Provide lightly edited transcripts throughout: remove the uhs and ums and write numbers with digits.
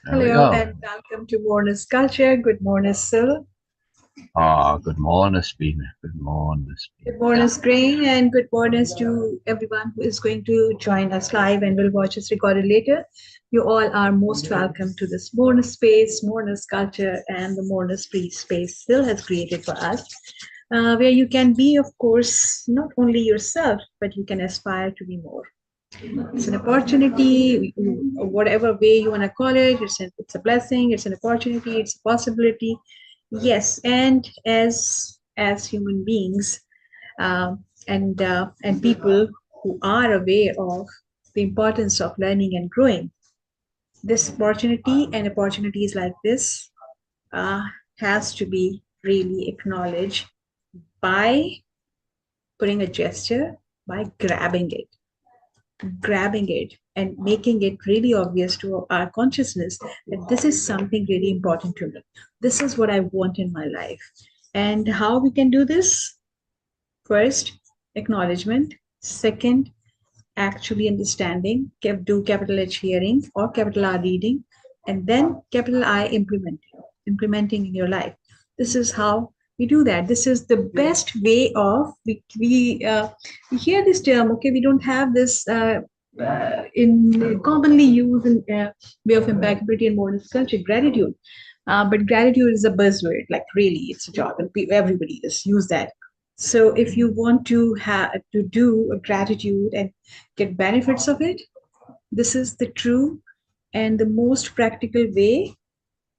There we Hello go. and welcome to Moreness-Culture. Good morning, Sil. Good morning, Beena. Good morning, Good Beena. morning, Green, and good mornings to everyone who is going to join us live and will watch us recorded later. You all are most welcome to this Moreness space, Moreness-Culture, and the Moreness-Free space Sil has created for us, where you can be, of course, not only yourself, but you can aspire to be more. It's an opportunity, whatever way you want to call it. It's a blessing, it's an opportunity, it's a possibility. Yes, and as human beings, and people who are aware of the importance of learning and growing, this opportunity and opportunities like this uh, has to be really acknowledged by putting a gesture, by grabbing it and making it really obvious to our consciousness that this is something really important to me. This is what I want in my life. And how we can do this? First, acknowledgement. Second, actually understanding, do capital H hearing or capital R reading, and then capital I implementing in your life. This is how we do that. This is the best way of we hear this term. Okay, we don't have this in commonly used in way of impeccability and modern culture, gratitude. But gratitude is a buzzword, like really, it's a job, and everybody just use that. So if you want to have to do a gratitude and get benefits of it, this is the true and the most practical way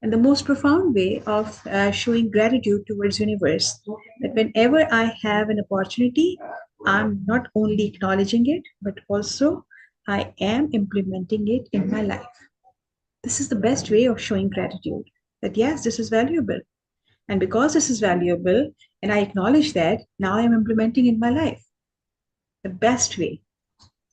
and the most profound way of showing gratitude towards universe. That whenever I have an opportunity, I'm not only acknowledging it, but also I am implementing it in my life. This is the best way of showing gratitude. That yes, this is valuable. And because this is valuable and I acknowledge that, now I'm implementing in my life. The best way.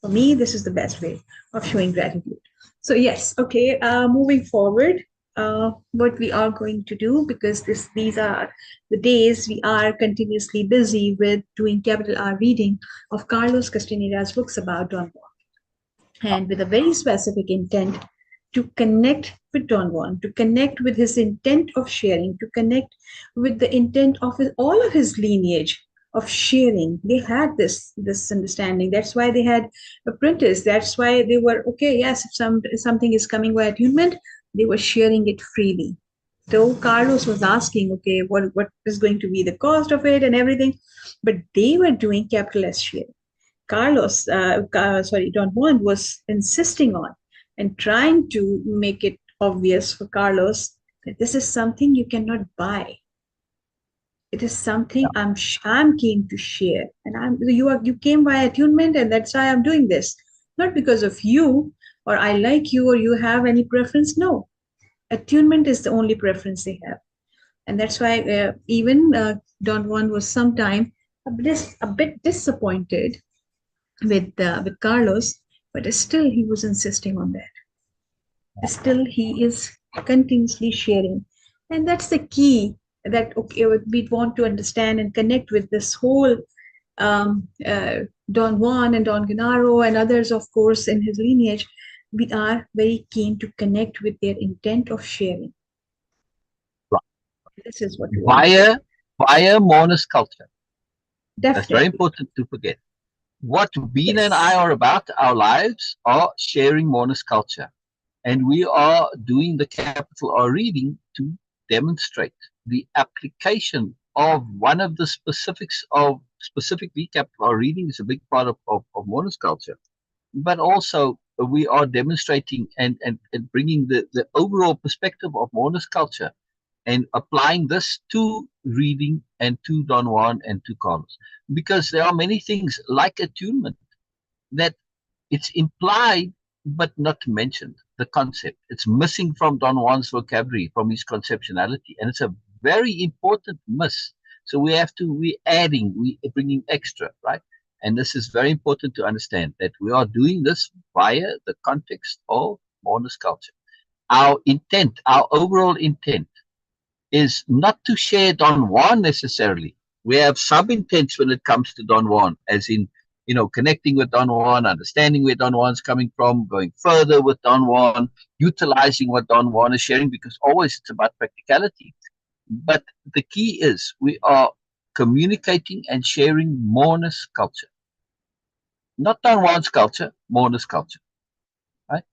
For me, this is the best way of showing gratitude. So yes, okay. Moving forward, what we are going to do, because these are the days we are continuously busy with doing capital R reading of Carlos Castaneda's books about Don Juan, and with a very specific intent to connect with Don Juan, to connect with his intent of sharing, to connect with the intent of all of his lineage of sharing. They had this understanding. That's why they had apprentice. That's why they were okay. Yes, if something is coming by attunement, they were sharing it freely. Though Carlos was asking, okay, what is going to be the cost of it and everything, but they were doing capital S sharing. Don Juan was insisting on and trying to make it obvious for Carlos that this is something you cannot buy. It is something I'm keen to share, and you came by attunement, and that's why I'm doing this, not because of you or I like you or you have any preference. No, attunement is the only preference they have, and that's why even Don Juan was sometime a bit disappointed with Carlos, but still he was insisting on that. Still he is continuously sharing, and that's the key that okay we want to understand and connect with this whole Don Juan and Don Gennaro and others, of course, in his lineage. We are very keen to connect with their intent of sharing. Right. This is what we want. Via Moreness-Culture. That's very Definitely. important to forget. What Beena and I are about, our lives, are sharing Moreness-Culture. And we are doing the capital R reading to demonstrate the application of one of the specifics of specifically capital R reading is a big part of Moreness-Culture. But also we are demonstrating and bringing the overall perspective of Moreness-Culture and applying this to reading and to Don Juan and to Carlos. Because there are many things like attunement that it's implied but not mentioned, the concept. It's missing from Don Juan's vocabulary, from his conceptuality, and it's a very important miss. So we're bringing extra, right? And this is very important to understand that we are doing this via the context of Moreness-Culture. Our intent, our overall intent, is not to share Don Juan necessarily. We have sub-intents when it comes to Don Juan, as in connecting with Don Juan, understanding where Don Juan's coming from, going further with Don Juan, utilizing what Don Juan is sharing, because always it's about practicality. But the key is we are communicating and sharing Mourner's culture. Not Don Juan's culture, Mourner's culture. Right?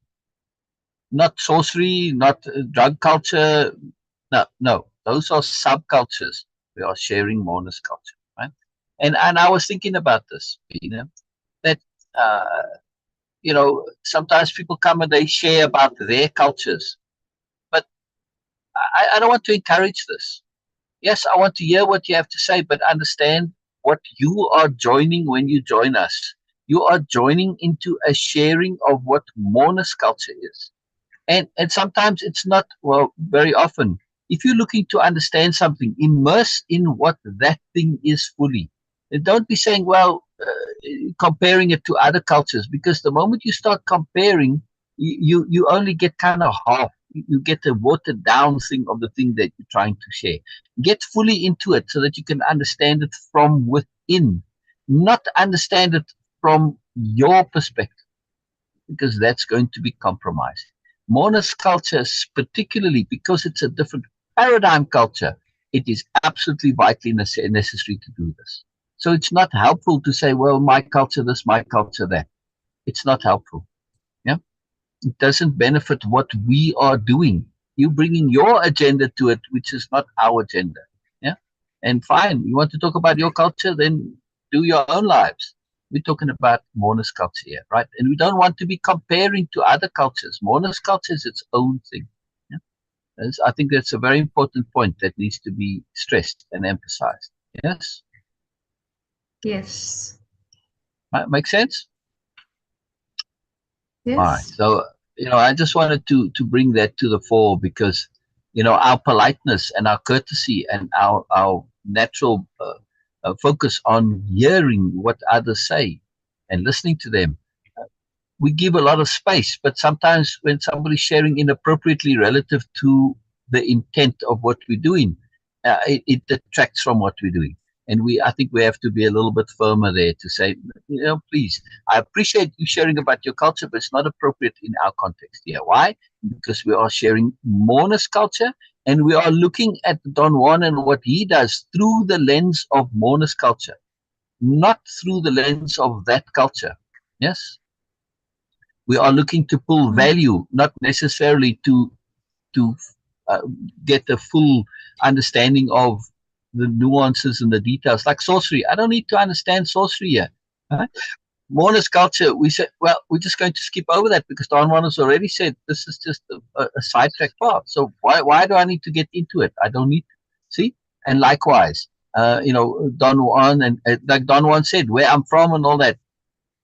Not sorcery, not drug culture. No. Those are subcultures. We are sharing Mourner's culture. Right? And I was thinking about this, that sometimes people come and they share about their cultures. But I don't want to encourage this. Yes, I want to hear what you have to say, but understand what you are joining when you join us. You are joining into a sharing of what Mourner's culture is. And sometimes it's not, well, very often. If you're looking to understand something, immerse in what that thing is fully. And don't be saying, well, comparing it to other cultures, because the moment you start comparing, you only get kind of half. You get a watered down thing of the thing that you're trying to share. Get fully into it so that you can understand it from within, not understand it from your perspective, because that's going to be compromised. Mourner's culture, particularly because it's a different paradigm culture, it is absolutely vitally necessary to do this. So it's not helpful to say, well, my culture this, my culture that. It's not helpful. Yeah, it doesn't benefit what we are doing. You bringing your agenda to it, which is not our agenda. Yeah, and fine. You want to talk about your culture, then do your own lives. We're talking about Mourner's culture here, right? And we don't want to be comparing to other cultures. Mourner's culture is its own thing. Yeah? I think that's a very important point that needs to be stressed and emphasized. Yes? Yes. Make sense? Yes. All right. So, I just wanted to bring that to the fore because, our politeness and our courtesy and our natural focus on hearing what others say and listening to them, we give a lot of space. But sometimes when somebody's sharing inappropriately relative to the intent of what we're doing, it detracts from what we're doing. And I think we have to be a little bit firmer there to say, please, I appreciate you sharing about your culture, but it's not appropriate in our context here. Why? Because we are sharing Mourner's culture, and we are looking at Don Juan and what he does through the lens of Mourner's culture, not through the lens of that culture. Yes? We are looking to pull value, not necessarily to get a full understanding of the nuances and the details. Like sorcery, I don't need to understand sorcery here. Right? Mourner's culture, we said, well, we're just going to skip over that because Don Juan has already said this is just a sidetrack path. So why do I need to get into it? I don't need to. See? And likewise, Don Juan, and like Don Juan said, where I'm from and all that,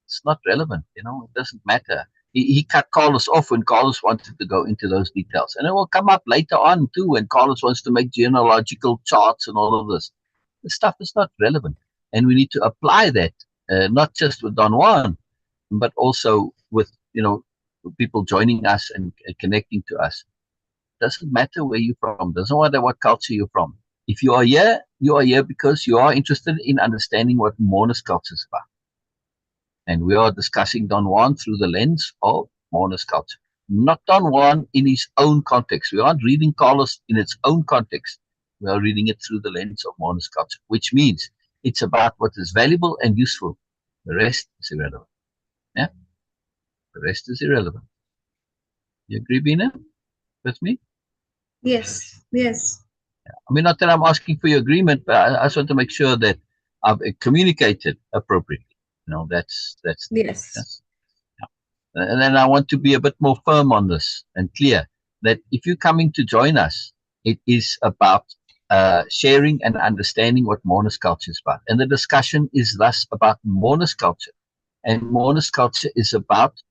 it's not relevant. It doesn't matter. He cut Carlos off when Carlos wanted to go into those details. And it will come up later on, too, when Carlos wants to make genealogical charts and all of this. This stuff is not relevant. And we need to apply that, not just with Don Juan, but also with, people joining us and connecting to us. It doesn't matter where you're from. It doesn't matter what culture you're from. If you are here because you are interested in understanding what Mourner's culture is about. And we are discussing Don Juan through the lens of Mourner's culture. Not Don Juan in his own context. We aren't reading Carlos in its own context. We are reading it through the lens of Mourner's culture, which means it's about what is valuable and useful. The rest is irrelevant. Yeah? The rest is irrelevant. You agree, Beena, with me? Yes. Yes. I mean, not that I'm asking for your agreement, but I just want to make sure that I've communicated appropriately. That's Yes. yeah. And then I want to be a bit more firm on this and clear that if you're coming to join us, it is about sharing and understanding what Mourner's culture is about. And the discussion is thus about Mourner's culture. And Mourner's culture is about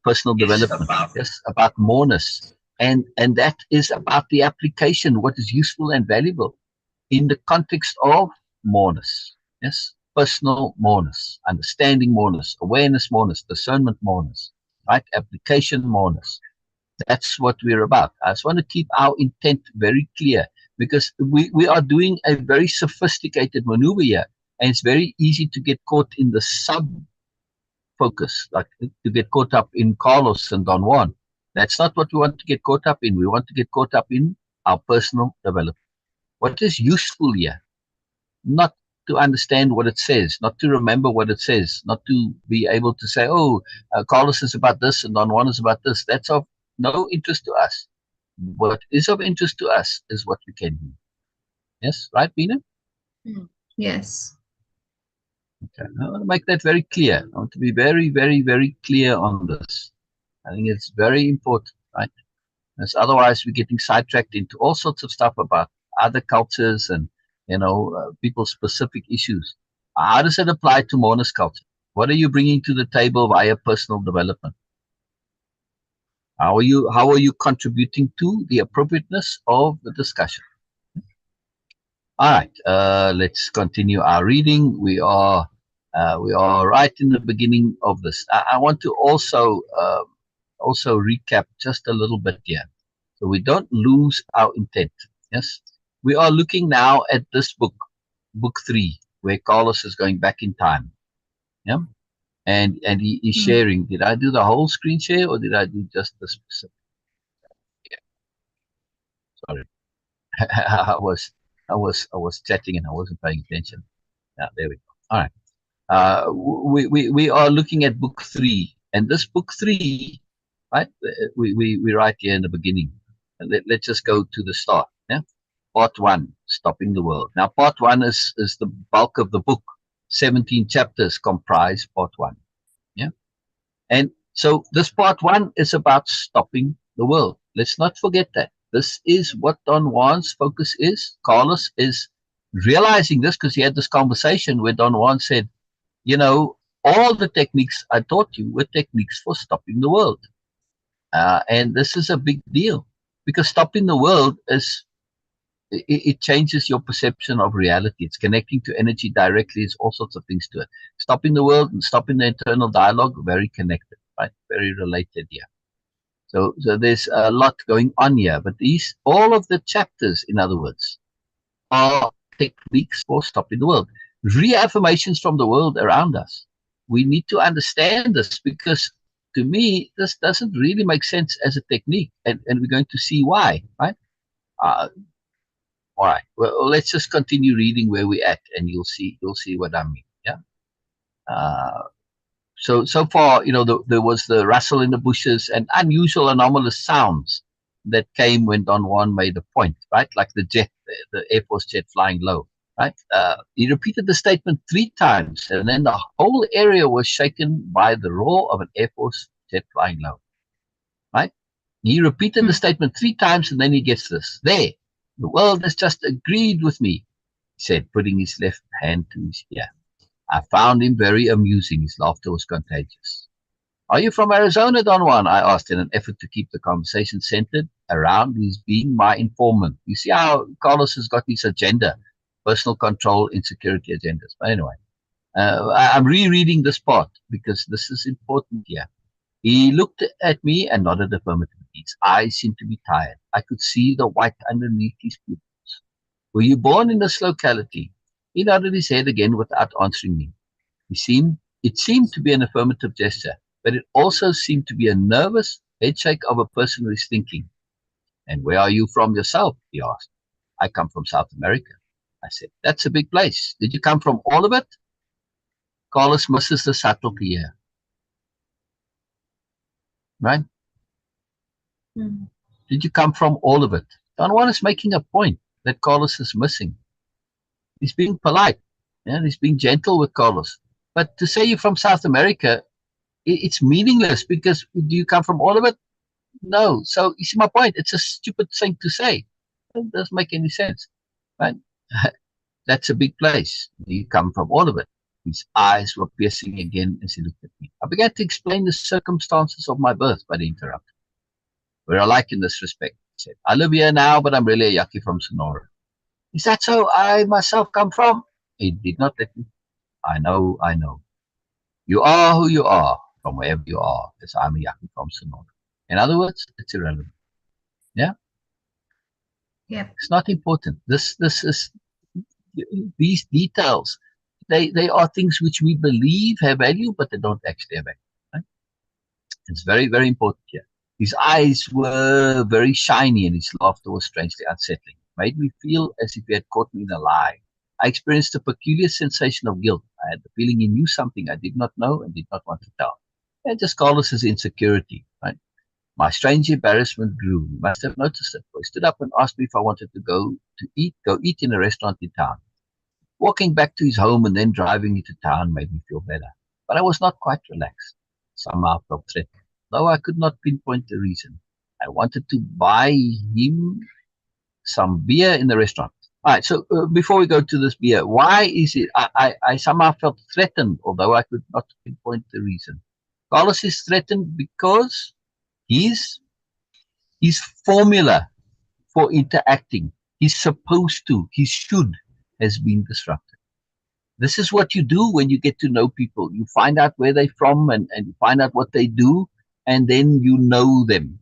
personal development. Yes, about Mourners. And that is about the application, what is useful and valuable in the context of Mourners. Yes. Personal Mourners, understanding Mourners, awareness Mourners, discernment Mourners, right? Application Mourners. That's what we're about. I just want to keep our intent very clear because we are doing a very sophisticated maneuver here. And it's very easy to get caught in the focus, like to get caught up in Carlos and Don Juan. That's not what we want to get caught up in. We want to get caught up in our personal development. What is useful here? Not to understand what it says, not to remember what it says, not to be able to say, oh, Carlos is about this and Don Juan is about this. That's of no interest to us. What is of interest to us is what we can do. Yes, right, Beena? Yes. Okay, I want to make that very clear. I want to be very, very, very clear on this. I think it's very important, right? Because otherwise we're getting sidetracked into all sorts of stuff about other cultures and, people's specific issues. How does it apply to Mourner's culture? What are you bringing to the table via personal development? How are you contributing to the appropriateness of the discussion? All right, let's continue our reading. We are right in the beginning of this. I want to also recap just a little bit here, so we don't lose our intent. Yes, we are looking now at this book, Book 3, where Carlos is going back in time. Yeah, and he's sharing. Did I do the whole screen share or did I do just the specific? Yeah. Sorry, I was chatting and I wasn't paying attention. Yeah, there we go. All right. We are looking at Book 3, and this Book 3, right? We write here in the beginning. Let's just go to the start. Yeah, Part 1, Stopping the World. Now, Part 1 is the bulk of the book. 17 chapters comprise Part 1. Yeah, and so this Part 1 is about stopping the world. Let's not forget that. This is what Don Juan's focus is. Carlos is realizing this because he had this conversation where Don Juan said, all the techniques I taught you were techniques for stopping the world. And this is a big deal because stopping the world it changes your perception of reality. It's connecting to energy directly. It's all sorts of things to it. Stopping the world and stopping the internal dialogue, very connected, right? Very related here. So there's a lot going on here. But all of the chapters, in other words, are techniques for stopping the world. Reaffirmations from the world around us. We need to understand this because, to me, this doesn't really make sense as a technique, and we're going to see why, right? All right. Well, let's just continue reading where we're at, and you'll see what I mean. Yeah. So far, there was the rustle in the bushes and unusual anomalous sounds that came when Don Juan made a point, right? Like the Air Force jet flying low, right? He repeated the statement 3 times, and then the whole area was shaken by the roar of an Air Force jet flying low, right? He repeated the statement 3 times, and then he gets this. There, the world has just agreed with me, he said, putting his left hand to his ear. I found him very amusing. His laughter was contagious. Are you from Arizona, Don Juan? I asked in an effort to keep the conversation centered around his being my informant. You see how Carlos has got his agenda, personal control, insecurity agendas. But anyway, I'm rereading this part because this is important here. He looked at me and nodded affirmatively. His eyes seemed to be tired. I could see the white underneath his pupils. Were you born in this locality? He nodded his head again without answering me. It seemed to be an affirmative gesture, but it also seemed to be a nervous headshake of a person who is thinking. And where are you from yourself? He asked. I come from South America. I said, that's a big place. Did you come from all of it? Carlos misses the subtlety here. Right? Did you come from all of it? Don Juan is making a point that Carlos is missing. He's being polite. Yeah, he's being gentle with Carlos. But to say you're from South America, it's meaningless because do you come from all of it? No. So you see my point. It's a stupid thing to say. It doesn't make any sense. Right? That's a big place. You come from all of it. His eyes were piercing again as he looked at me. I began to explain the circumstances of my birth, but he interrupted. We're alike in this respect, he said. I live here now, but I'm really a Yaqui from Sonora. Is that so I myself come from? He did not let me. I know. You are who you are, from wherever you are, as I'm a Yaqui from Sonora. In other words, it's irrelevant. Yeah? Yeah. It's not important. This is these details. they are things which we believe have value, but they don't actually have value. Right? It's very, very important here. His eyes were very shiny and his laughter was strangely unsettling. It made me feel as if he had caught me in a lie. I experienced a peculiar sensation of guilt. I had the feeling he knew something I did not know and did not want to tell. And just call this his insecurity. Right? My strange embarrassment grew. He must have noticed it. He stood up and asked me if I wanted to go eat in a restaurant in town. Walking back to his home and then driving into town made me feel better. But I was not quite relaxed. Somehow I felt threatened, though I could not pinpoint the reason. I wanted to buy him some beer in the restaurant. All right, so before we go to this beer, why is it I somehow felt threatened, although I could not pinpoint the reason? Carlos is threatened because his formula for interacting, his supposed to, his should, has been disrupted. This is what you do when you get to know people. You find out where they're from and you find out what they do, and then you know them.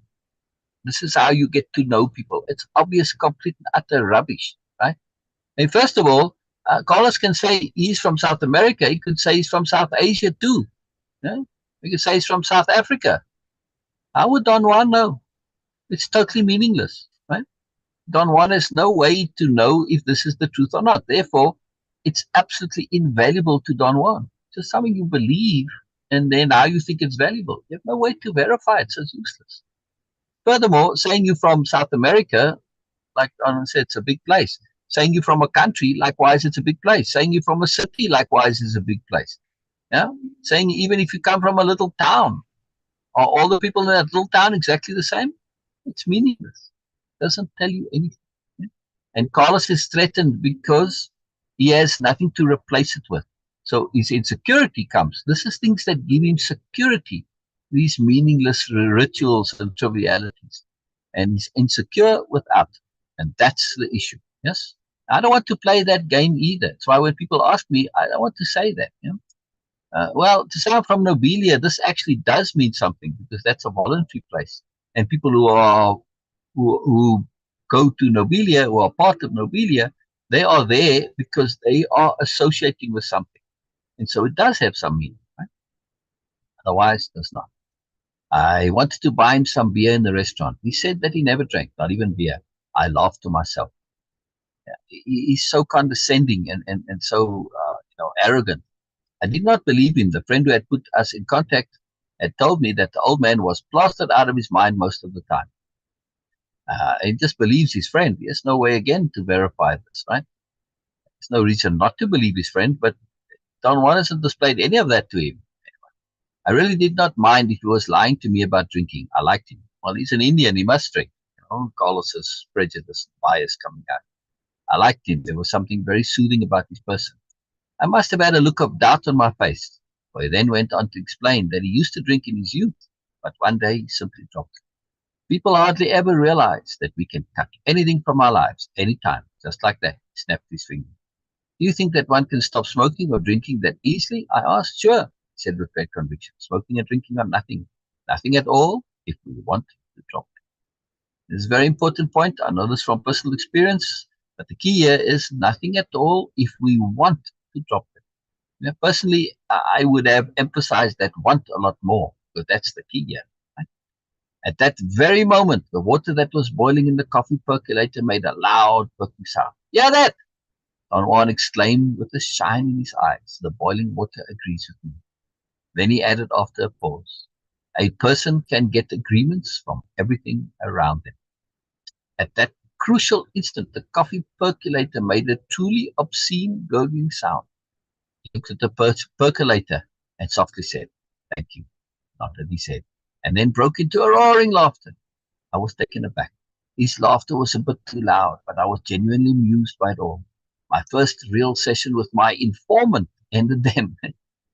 This is how you get to know people. It's obvious, complete and utter rubbish, right? And first of all, Carlos can say he's from South America. He could say he's from South Asia too. Yeah? He could say he's from South Africa. How would Don Juan know? It's totally meaningless, right? Don Juan has no way to know if this is the truth or not. Therefore, it's absolutely invaluable to Don Juan. It's just something you believe, and then how you think it's valuable. You have no way to verify it, so it's useless. Furthermore, saying you're from South America, like Don said, it's a big place. Saying you're from a country, likewise, it's a big place. Saying you're from a city, likewise, is a big place. Yeah. Saying even if you come from a little town, are all the people in that little town exactly the same? It's meaningless. It doesn't tell you anything. Yeah? And Carlos is threatened because he has nothing to replace it with. So his insecurity comes. This is things that give him security, these meaningless rituals and trivialities. And he's insecure without. And that's the issue. Yes? I don't want to play that game either. That's why when people ask me, I don't want to say that. You know? Well, to say I'm from Nobelia, this actually does mean something because that's a voluntary place. And people who go to Nobelia, who are part of Nobelia, they are there because they are associating with something. And so it does have some meaning, right? Otherwise, it does not. I wanted to buy him some beer in the restaurant. He said that he never drank, not even beer. I laughed to myself. Yeah, he's so condescending and so arrogant. I did not believe him. The friend who had put us in contact had told me that the old man was plastered out of his mind most of the time. He just believes his friend. He has no way again to verify this, right? There's no reason not to believe his friend, but Don Juan hasn't displayed any of that to him. I really did not mind if he was lying to me about drinking. I liked him. Well, he's an Indian. He must drink. Carlos's prejudice and bias coming out. I liked him. There was something very soothing about his person. I must have had a look of doubt on my face, for he then went on to explain that he used to drink in his youth, but one day he simply dropped it. People hardly ever realize that we can cut anything from our lives, anytime, just like that. He snapped his finger. Do you think that one can stop smoking or drinking that easily? I asked. Sure, he said with great conviction. Smoking and drinking are nothing. Nothing at all if we want to drop it. This is a very important point. I know this from personal experience, but the key here is nothing at all if we want to drop it. Yeah, personally, I would have emphasized that want a lot more, because that's the key here. Right? At that very moment, the water that was boiling in the coffee percolator made a loud perking sound. Yeah, that! Don Juan exclaimed with a shine in his eyes. The boiling water agrees with me. Then he added after a pause, a person can get agreements from everything around them. At that crucial instant, the coffee percolator made a truly obscene gurgling sound. He looked at the percolator and softly said, "Thank you," nodded his head, and then broke into a roaring laughter. I was taken aback. His laughter was a bit too loud, but I was genuinely amused by it all. My first real session with my informant ended then.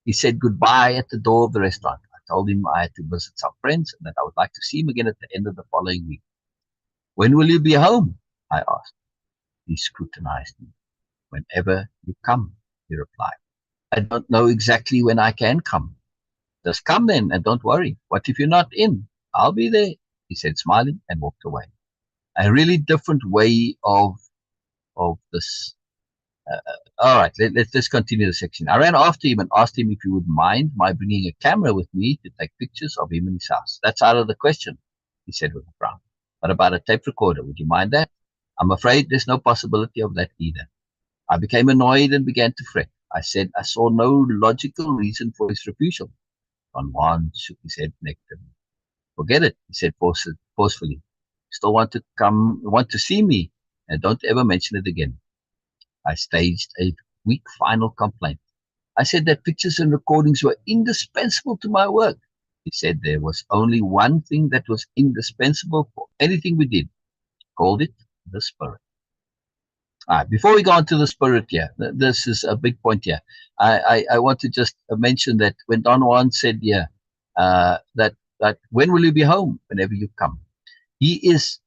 He said goodbye at the door of the restaurant. I told him I had to visit some friends and that I would like to see him again at the end of the following week. When will you be home? I asked. He scrutinized me. Whenever you come, he replied. I don't know exactly when I can come. Just come then and don't worry. What if you're not in? I'll be there, he said, smiling, and walked away. A really different way of this All right, let's continue the section. I ran after him and asked him if he would mind my bringing a camera with me to take pictures of him in his house. That's out of the question, he said with a frown. What about a tape recorder? Would you mind that? I'm afraid there's no possibility of that either. I became annoyed and began to fret. I said I saw no logical reason for his refusal. Don Juan shook his head negatively. Forget it, he said forcefully. You still want to see me, and don't ever mention it again. I staged a weak final complaint. I said that pictures and recordings were indispensable to my work. He said there was only one thing that was indispensable for anything we did. He called it the spirit. All right, before we go on to the spirit here, this is a big point here. I want to just mention that when Don Juan said here, that when will you be home? Whenever you come. This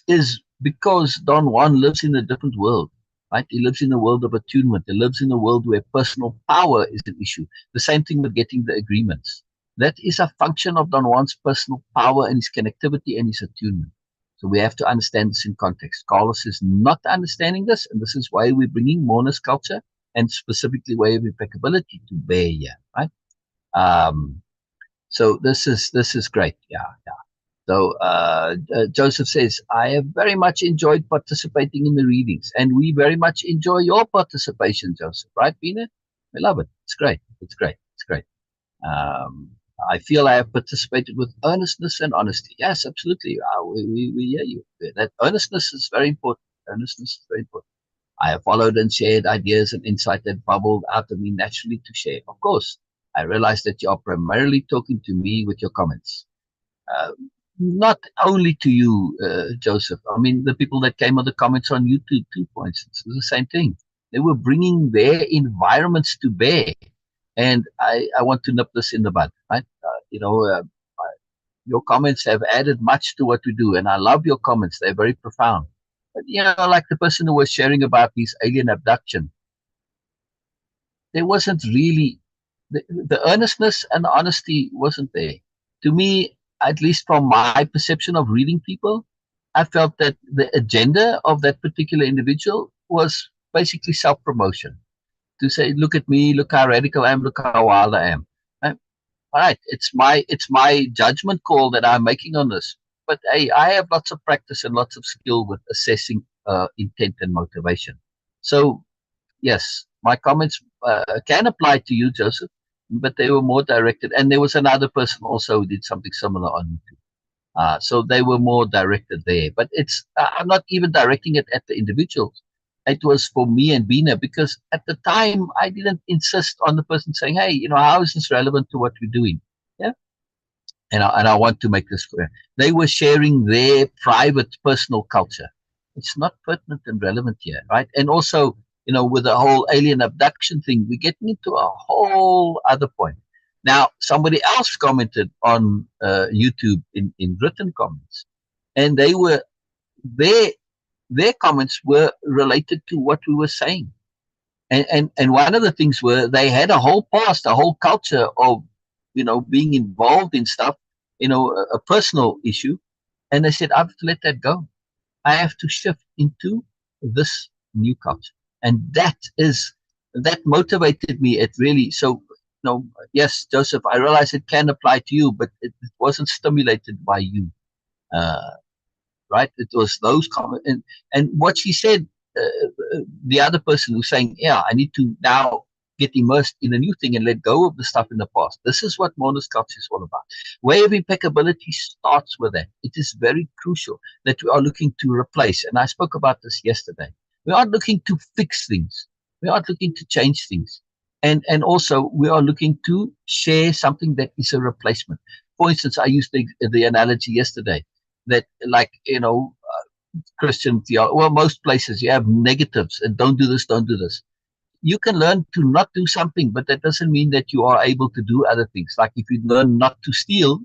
is because Don Juan lives in a different world. Right? He lives in a world of attunement. He lives in a world where personal power is an issue. The same thing with getting the agreements. That is a function of Don Juan's personal power and his connectivity and his attunement. So we have to understand this in context. Carlos is not understanding this, and this is why we're bringing Moreness-Culture and specifically Way-Of-Impeccability to bear here. Right? So this is great. Yeah. So Joseph says, I have very much enjoyed participating in the readings, and we very much enjoy your participation, Joseph. Right, Beena? We love it. It's great. It's great. It's great. I feel I have participated with earnestness and honesty. Yes, absolutely. We hear you. That earnestness is very important. Earnestness is very important. I have followed and shared ideas and insight that bubbled out of me naturally to share. Of course, I realize that you are primarily talking to me with your comments. Not only to you, Joseph. I mean, the people that came on the comments on YouTube too, for instance, it was the same thing. They were bringing their environments to bear. And I want to nip this in the bud, right? Your comments have added much to what we do. And I love your comments. They're very profound. But, like the person who was sharing about this alien abduction, there wasn't really, the earnestness and the honesty wasn't there. To me, at least from my perception of reading people, I felt that the agenda of that particular individual was basically self-promotion. To say, look at me, look how radical I am, look how wild I am. All right, it's my judgment call that I'm making on this. But hey, I have lots of practice and lots of skill with assessing intent and motivation. So, yes, my comments can apply to you, Joseph, but they were more directed. And there was another person also who did something similar on YouTube. So they were more directed there. But I'm not even directing it at the individuals. It was for me and Beena, because at the time I didn't insist on the person saying, hey, how is this relevant to what we're doing? Yeah. And I want to make this clear. They were sharing their private personal culture. It's not pertinent and relevant here, right? And also, with the whole alien abduction thing, we're getting into a whole other point. Now, somebody else commented on YouTube in written comments, and their comments were related to what we were saying. And one of the things were they had a whole past, a whole culture of, being involved in stuff, a personal issue. And they said, I have to let that go. I have to shift into this new culture. And that motivated me. It really, so, yes, Joseph, I realize it can apply to you, but it wasn't stimulated by you. Right? It was those comments. And what she said, the other person was saying, yeah, I need to now get immersed in a new thing and let go of the stuff in the past. This is what Moreness-Culture is all about. Way-Of-Impeccability starts with that. It is very crucial that we are looking to replace. And I spoke about this yesterday. We aren't looking to fix things. We aren't looking to change things. And also, we are looking to share something that is a replacement. For instance, I used the analogy yesterday that, like, Christian theology, well, most places you have negatives and don't do this, don't do this. You can learn to not do something, but that doesn't mean that you are able to do other things. Like if you learn not to steal,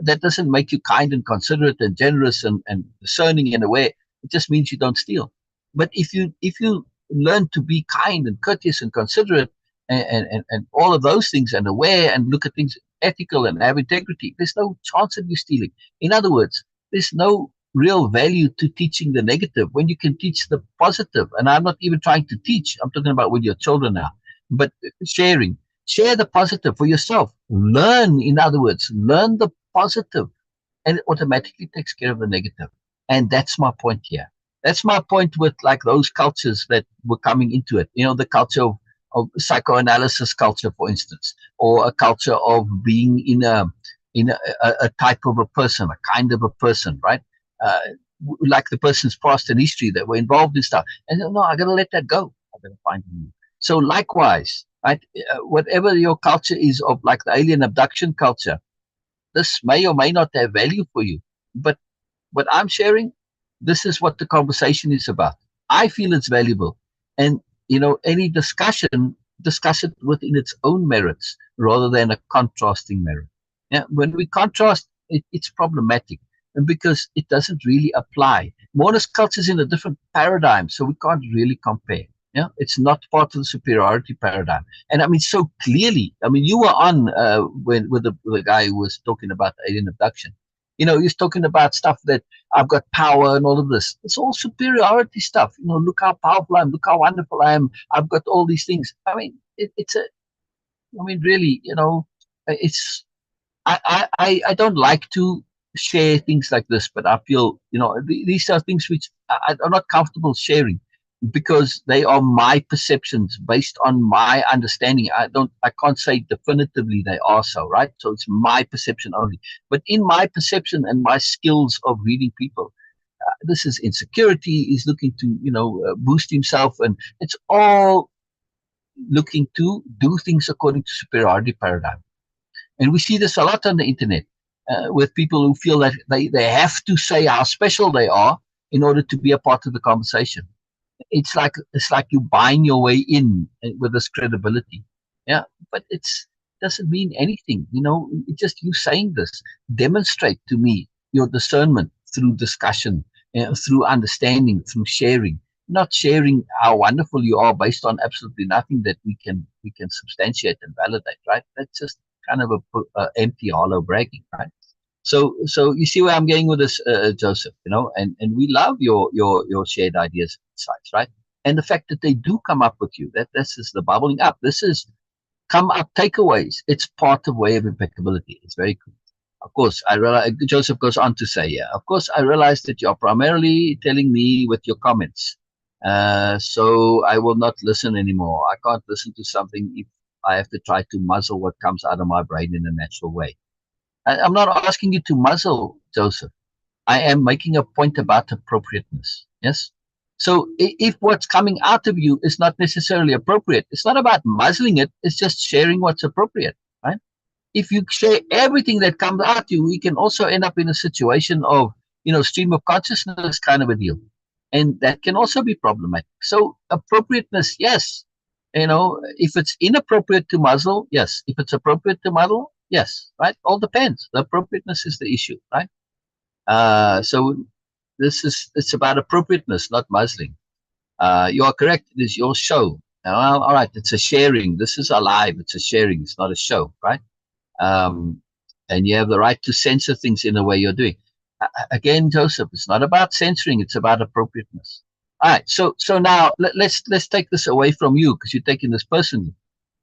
that doesn't make you kind and considerate and generous and discerning in a way. It just means you don't steal. But if you learn to be kind and courteous and considerate and all of those things and aware and look at things ethical and have integrity, there's no chance of you stealing. In other words, there's no real value to teaching the negative when you can teach the positive. And I'm not even trying to teach. I'm talking about with your children now. But sharing. Share the positive for yourself. Learn, in other words, learn the positive, and it automatically takes care of the negative. And that's my point here. That's my point with like those cultures that were coming into it. You know, the culture of psychoanalysis culture, for instance, or a culture of being in a type of a person, a kind of a person, right? Uh, like the person's past and history that were involved in stuff. And no, I got to let that go. I got to find new. So likewise, right? Whatever your culture is of like the alien abduction culture, this may or may not have value for you. But what I'm sharing, this is what the conversation is about. I feel it's valuable. And, you know, any discussion, discuss it within its own merits rather than a contrasting merit. Yeah, when we contrast, it's problematic, and because it doesn't really apply. Moreness culture is in a different paradigm, so we can't really compare. Yeah, it's not part of the superiority paradigm. And I mean, so clearly, I mean, you were on when with the guy who was talking about alien abduction. You know, he's talking about stuff that I've got power and all of this. It's all superiority stuff. You know, look how powerful I am. Look how wonderful I am. I've got all these things. I mean, it's a. I mean, really, you know, it's. I don't like to share things like this, but I feel, you know, these are things which I'm not comfortable sharing because they are my perceptions based on my understanding. I can't say definitively they are so, right? So it's my perception only. But in my perception and my skills of reading people, this is insecurity. He's looking to, you know, boost himself, and it's all looking to do things according to superiority paradigm. And we see this a lot on the internet with people who feel that they have to say how special they are in order to be a part of the conversation. It's like you buying your way in with this credibility. Yeah, but it's doesn't mean anything. You know, it's just you saying this. Demonstrate to me your discernment through discussion, through understanding, through sharing. Not sharing how wonderful you are based on absolutely nothing that we can substantiate and validate. Right? That's just kind of a empty, hollow bragging. Right? So you see where I'm going with this, Joseph, you know, and we love your shared ideas and insights, right? And the fact that they do come up with you, that this is the bubbling up. This is come up takeaways. It's part of way of impeccability. It's very cool. Of course, I realize, Joseph goes on to say, yeah, of course, I realize that you're primarily telling me with your comments. So I will not listen anymore. I can't listen to something if I have to try to muzzle what comes out of my brain in a natural way. I'm not asking you to muzzle, Joseph. I am making a point about appropriateness. Yes. So if what's coming out of you is not necessarily appropriate, it's not about muzzling it. It's just sharing what's appropriate, right? If you share everything that comes out of you, we can also end up in a situation of, you know, stream of consciousness kind of a deal. And that can also be problematic. So appropriateness, yes. You know, if it's inappropriate to muzzle, yes. If it's appropriate to muzzle, yes. Right? All depends. The appropriateness is the issue, right? So it's about appropriateness, not muzzling. You are correct. It is your show. All right, it's a sharing. This is a live. It's a sharing. It's not a show, right? And you have the right to censor things in the way you're doing. Again, Joseph, it's not about censoring. It's about appropriateness. All right. So now let's take this away from you because you're taking this personally.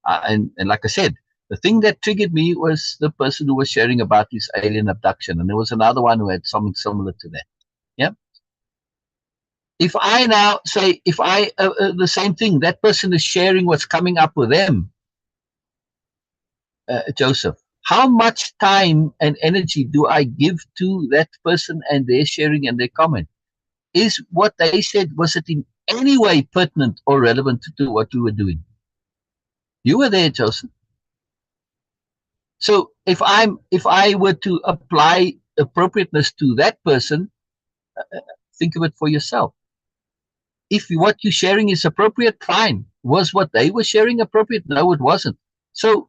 And like I said, the thing that triggered me was the person who was sharing about his alien abduction, and there was another one who had something similar to that. Yeah. If I now say, if I the same thing, that person is sharing what's coming up with them, Joseph. How much time and energy do I give to that person and their sharing and their comment? Is what they said, was it in any way pertinent or relevant to what we were doing? You were there, Joseph. So if I were to apply appropriateness to that person, think of it for yourself. If what you're sharing is appropriate, fine. Was what they were sharing appropriate? No, it wasn't. So,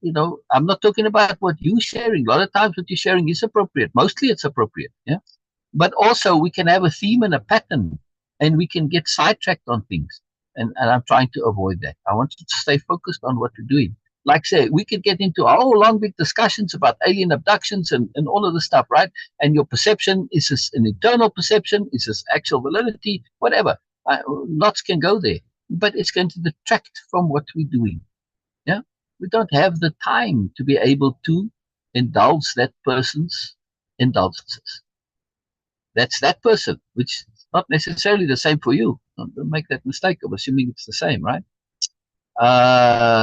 you know, I'm not talking about what you're sharing. A lot of times what you're sharing is appropriate. Mostly it's appropriate. Yeah. But also we can have a theme and a pattern and we can get sidetracked on things. And I'm trying to avoid that. I want you to stay focused on what you're doing. like say, we could get into a whole long big discussions about alien abductions and all of this stuff, right? And your perception, is this an internal perception? Is this actual validity? Whatever. Lots can go there, but it's going to detract from what we're doing. Yeah, we don't have the time to be able to indulge that person's indulgences. That's that person, which is not necessarily the same for you. Don't make that mistake of assuming it's the same, right?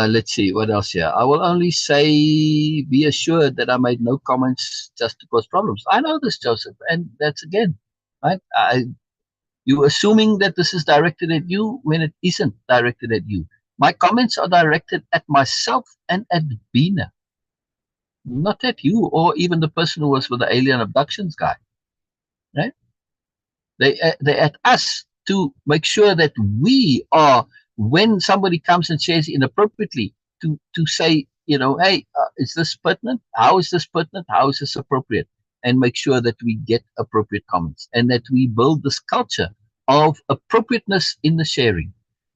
Let's see what else here. I will only say, be assured that I made no comments just to cause problems. I know this, Joseph, and that's again, right? You assuming that this is directed at you when it isn't directed at you. My comments are directed at myself and at Beena, not at you or even the person who was with the alien abductions guy, right? They're at us to make sure that we are, when somebody comes and says inappropriately, to say, you know, hey, is this pertinent? How is this pertinent? How is this appropriate? And make sure that we get appropriate comments and that we build this culture of appropriateness in the sharing.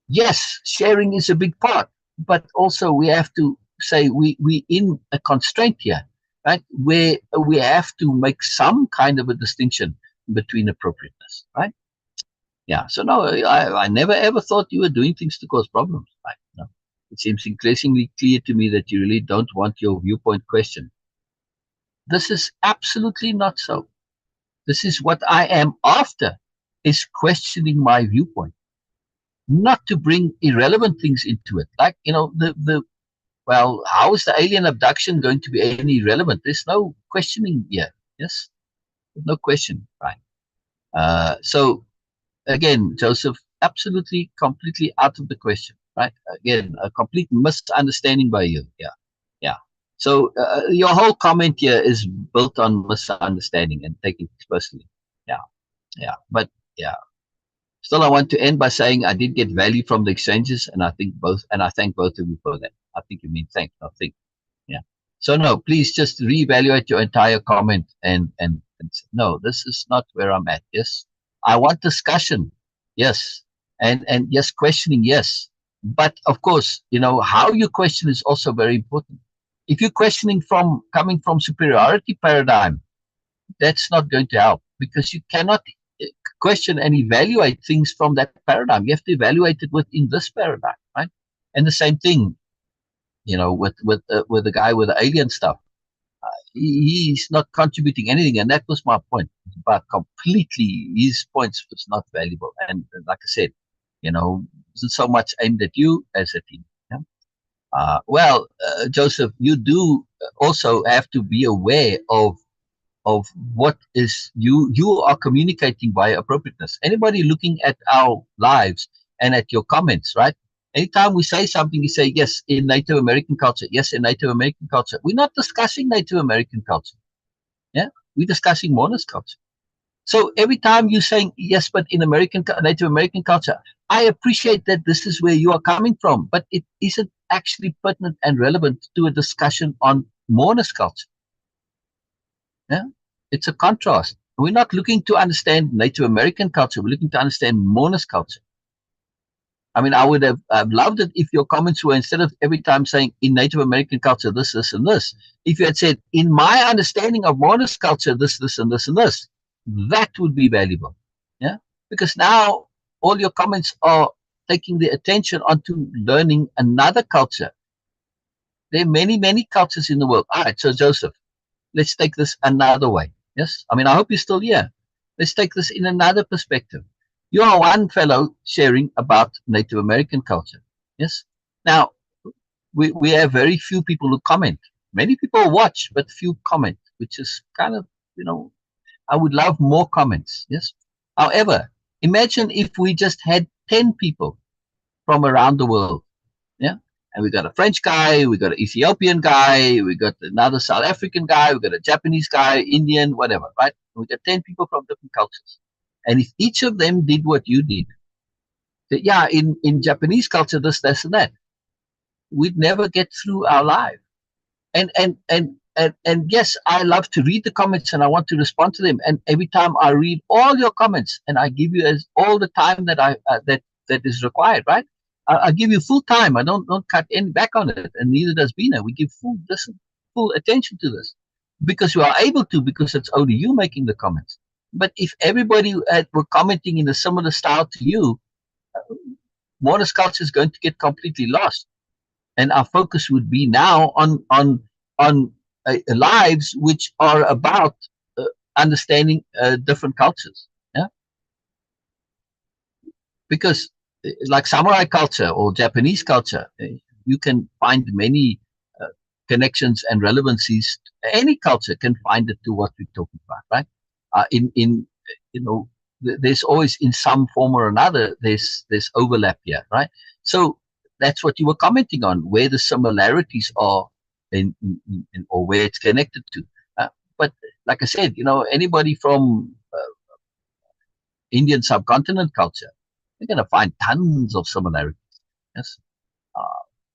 Yes, sharing is a big part, but also we have to say we in a constraint here, right? Where we have to make some kind of a distinction between appropriateness, right? Yeah, so no, I never ever thought you were doing things to cause problems. Right? No. It seems increasingly clear to me that you really don't want your viewpoint questioned. This is absolutely not so. This is what I am after, is questioning my viewpoint, not to bring irrelevant things into it. Like, you know, well, how is the alien abduction going to be any relevant? There's no questioning here. Yes, no question. Right. So again, Joseph, absolutely, completely out of the question, right? Again, a complete misunderstanding by you. Yeah, yeah. So your whole comment here is built on misunderstanding and taking it personally. Yeah, yeah. But yeah, still, I want to end by saying I did get value from the exchanges, and I thank both of you for that. I think you mean thank, not think. Yeah. So no, please just reevaluate your entire comment and no, this is not where I'm at. Yes, I want discussion. Yes, and yes, questioning. Yes, but of course, you know how you question is also very important. If you're questioning from coming from superiority paradigm, that's not going to help because you cannot question and evaluate things from that paradigm. You have to evaluate it within this paradigm, right? And the same thing, you know, with the guy with the alien stuff. He's not contributing anything, and that was my point. But completely, his points was not valuable. And like I said, you know, isn't so much aimed at you as at him. Yeah? Well, Joseph, you do also have to be aware of what is you are communicating by appropriateness. Anybody looking at our lives and at your comments, right? Anytime we say something, you say, yes, in Native American culture. Yes, in Native American culture. We're not discussing Native American culture. Yeah, we're discussing Mourner's culture. So every time you're saying, yes, but in Native American culture, I appreciate that this is where you are coming from, but it isn't actually pertinent and relevant to a discussion on Mourner's culture. Yeah, it's a contrast. We're not looking to understand Native American culture. We're looking to understand Mourner's culture. I mean, I would have loved it if your comments were, instead of every time saying in Native American culture, this, and this, if you had said, in my understanding of Mourner's culture, this, and this, and this, that would be valuable. Yeah, because now all your comments are taking the attention onto learning another culture. There are many, many cultures in the world. All right, so Joseph, let's take this another way. Yes, I mean, I hope you're still here. Let's take this in another perspective. You are one fellow sharing about Native American culture. Yes. Now, we have very few people who comment. Many people watch, but few comment, which is kind of, you know, I would love more comments. Yes. However, imagine if we just had 10 people from around the world. Yeah. And we got a French guy, we got an Ethiopian guy, we got another South African guy, we got a Japanese guy, Indian, whatever, right? We got 10 people from different cultures. And if each of them did what you did, that, yeah, in Japanese culture, this, and that, we'd never get through our life. And yes, I love to read the comments and I want to respond to them. And every time I read all your comments and I give you as all the time that that is required, right? I give you full time. I don't cut any back on it, and neither does Beena. We give full attention to this because we are able to, because it's only you making the comments. But if everybody were commenting in a similar style to you, Moreness-Culture is going to get completely lost, and our focus would be now on lives which are about understanding different cultures. Yeah, because like samurai culture or Japanese culture, you can find many connections and relevancies. Any culture can find it to what we're talking about, right? In you know, there's always in some form or another there's overlap here, right? So that's what you were commenting on, where the similarities are or where it's connected to. But like I said, anybody from Indian subcontinent culture, you're going to find tons of similarities. Yes.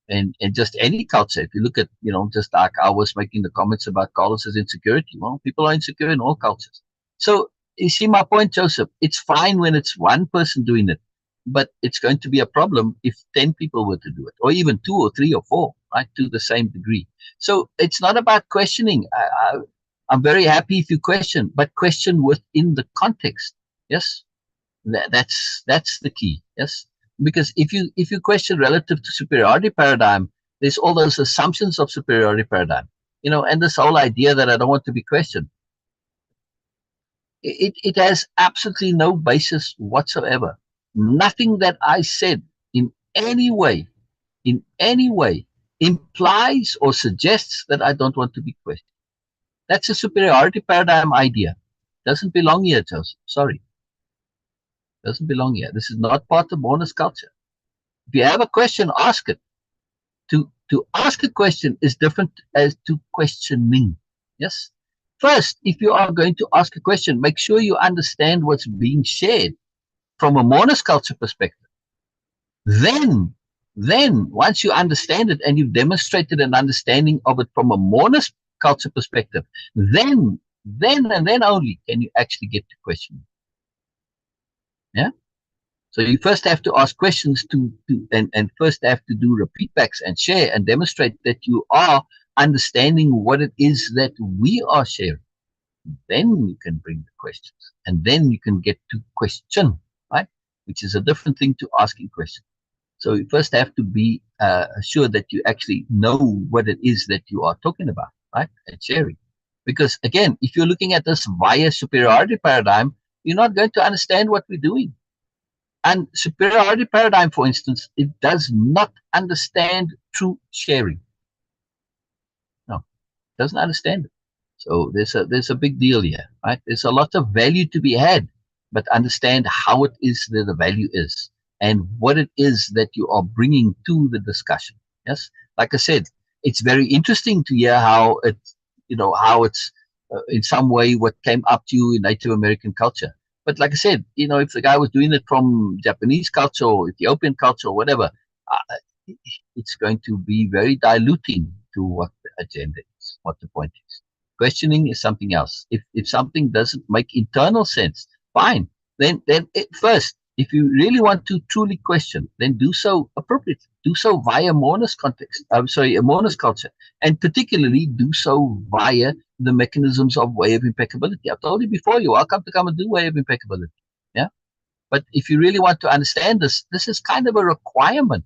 And just any culture, if you look at, just like I was making the comments about Carlos's insecurity, well, people are insecure in all cultures. So you see my point, Joseph, it's fine when it's one person doing it, but it's going to be a problem if 10 people were to do it, or even 2 or 3 or 4, right, to the same degree. So it's not about questioning. I'm very happy if you question, but question within the context. Yes. That's the key. Yes, because if you question relative to superiority paradigm, there's all those assumptions of superiority paradigm, and this whole idea that I don't want to be questioned. It has absolutely no basis whatsoever. Nothing that I said in any way implies or suggests that I don't want to be questioned. That's a superiority paradigm idea. Doesn't belong here, Joseph. Sorry. Doesn't belong here. This is not part of Moreness-Culture. If you have a question, ask it. To ask a question is different as to questioning. Yes. First, if you are going to ask a question, make sure you understand what's being shared from a Moreness-Culture perspective. Then, once you understand it and you've demonstrated an understanding of it from a Moreness-Culture perspective, then and then only can you actually get to questioning. Yeah. So you first have to ask questions and first have to do repeatbacks and share and demonstrate that you are understanding what it is that we are sharing. Then you can bring the questions, and then you can get to question, right? Which is a different thing to asking questions. So you first have to be sure that you actually know what it is that you are talking about, right? And sharing. Because again, if you're looking at this via superiority paradigm, you're not going to understand what we're doing. And superiority paradigm, for instance, it does not understand true sharing. No, it doesn't understand it. So there's a big deal here, right? There's a lot of value to be had, but understand how it is that the value is and what it is that you are bringing to the discussion. Yes, like I said, it's very interesting to hear how it's in some way what came up to you in Native American culture. But like I said, if the guy was doing it from Japanese culture or Ethiopian culture or whatever, it's going to be very diluting to what the agenda is, what the point is. Questioning is something else. If something doesn't make internal sense, fine. Then first, if you really want to truly question, then do so appropriately. Do so via Mourner's context. I'm sorry, a Mourner's culture, and particularly do so via the mechanisms of Way-Of-Impeccability. I've told you before, you're welcome to come and do Way-Of-Impeccability. Yeah, but if you really want to understand this, this is kind of a requirement.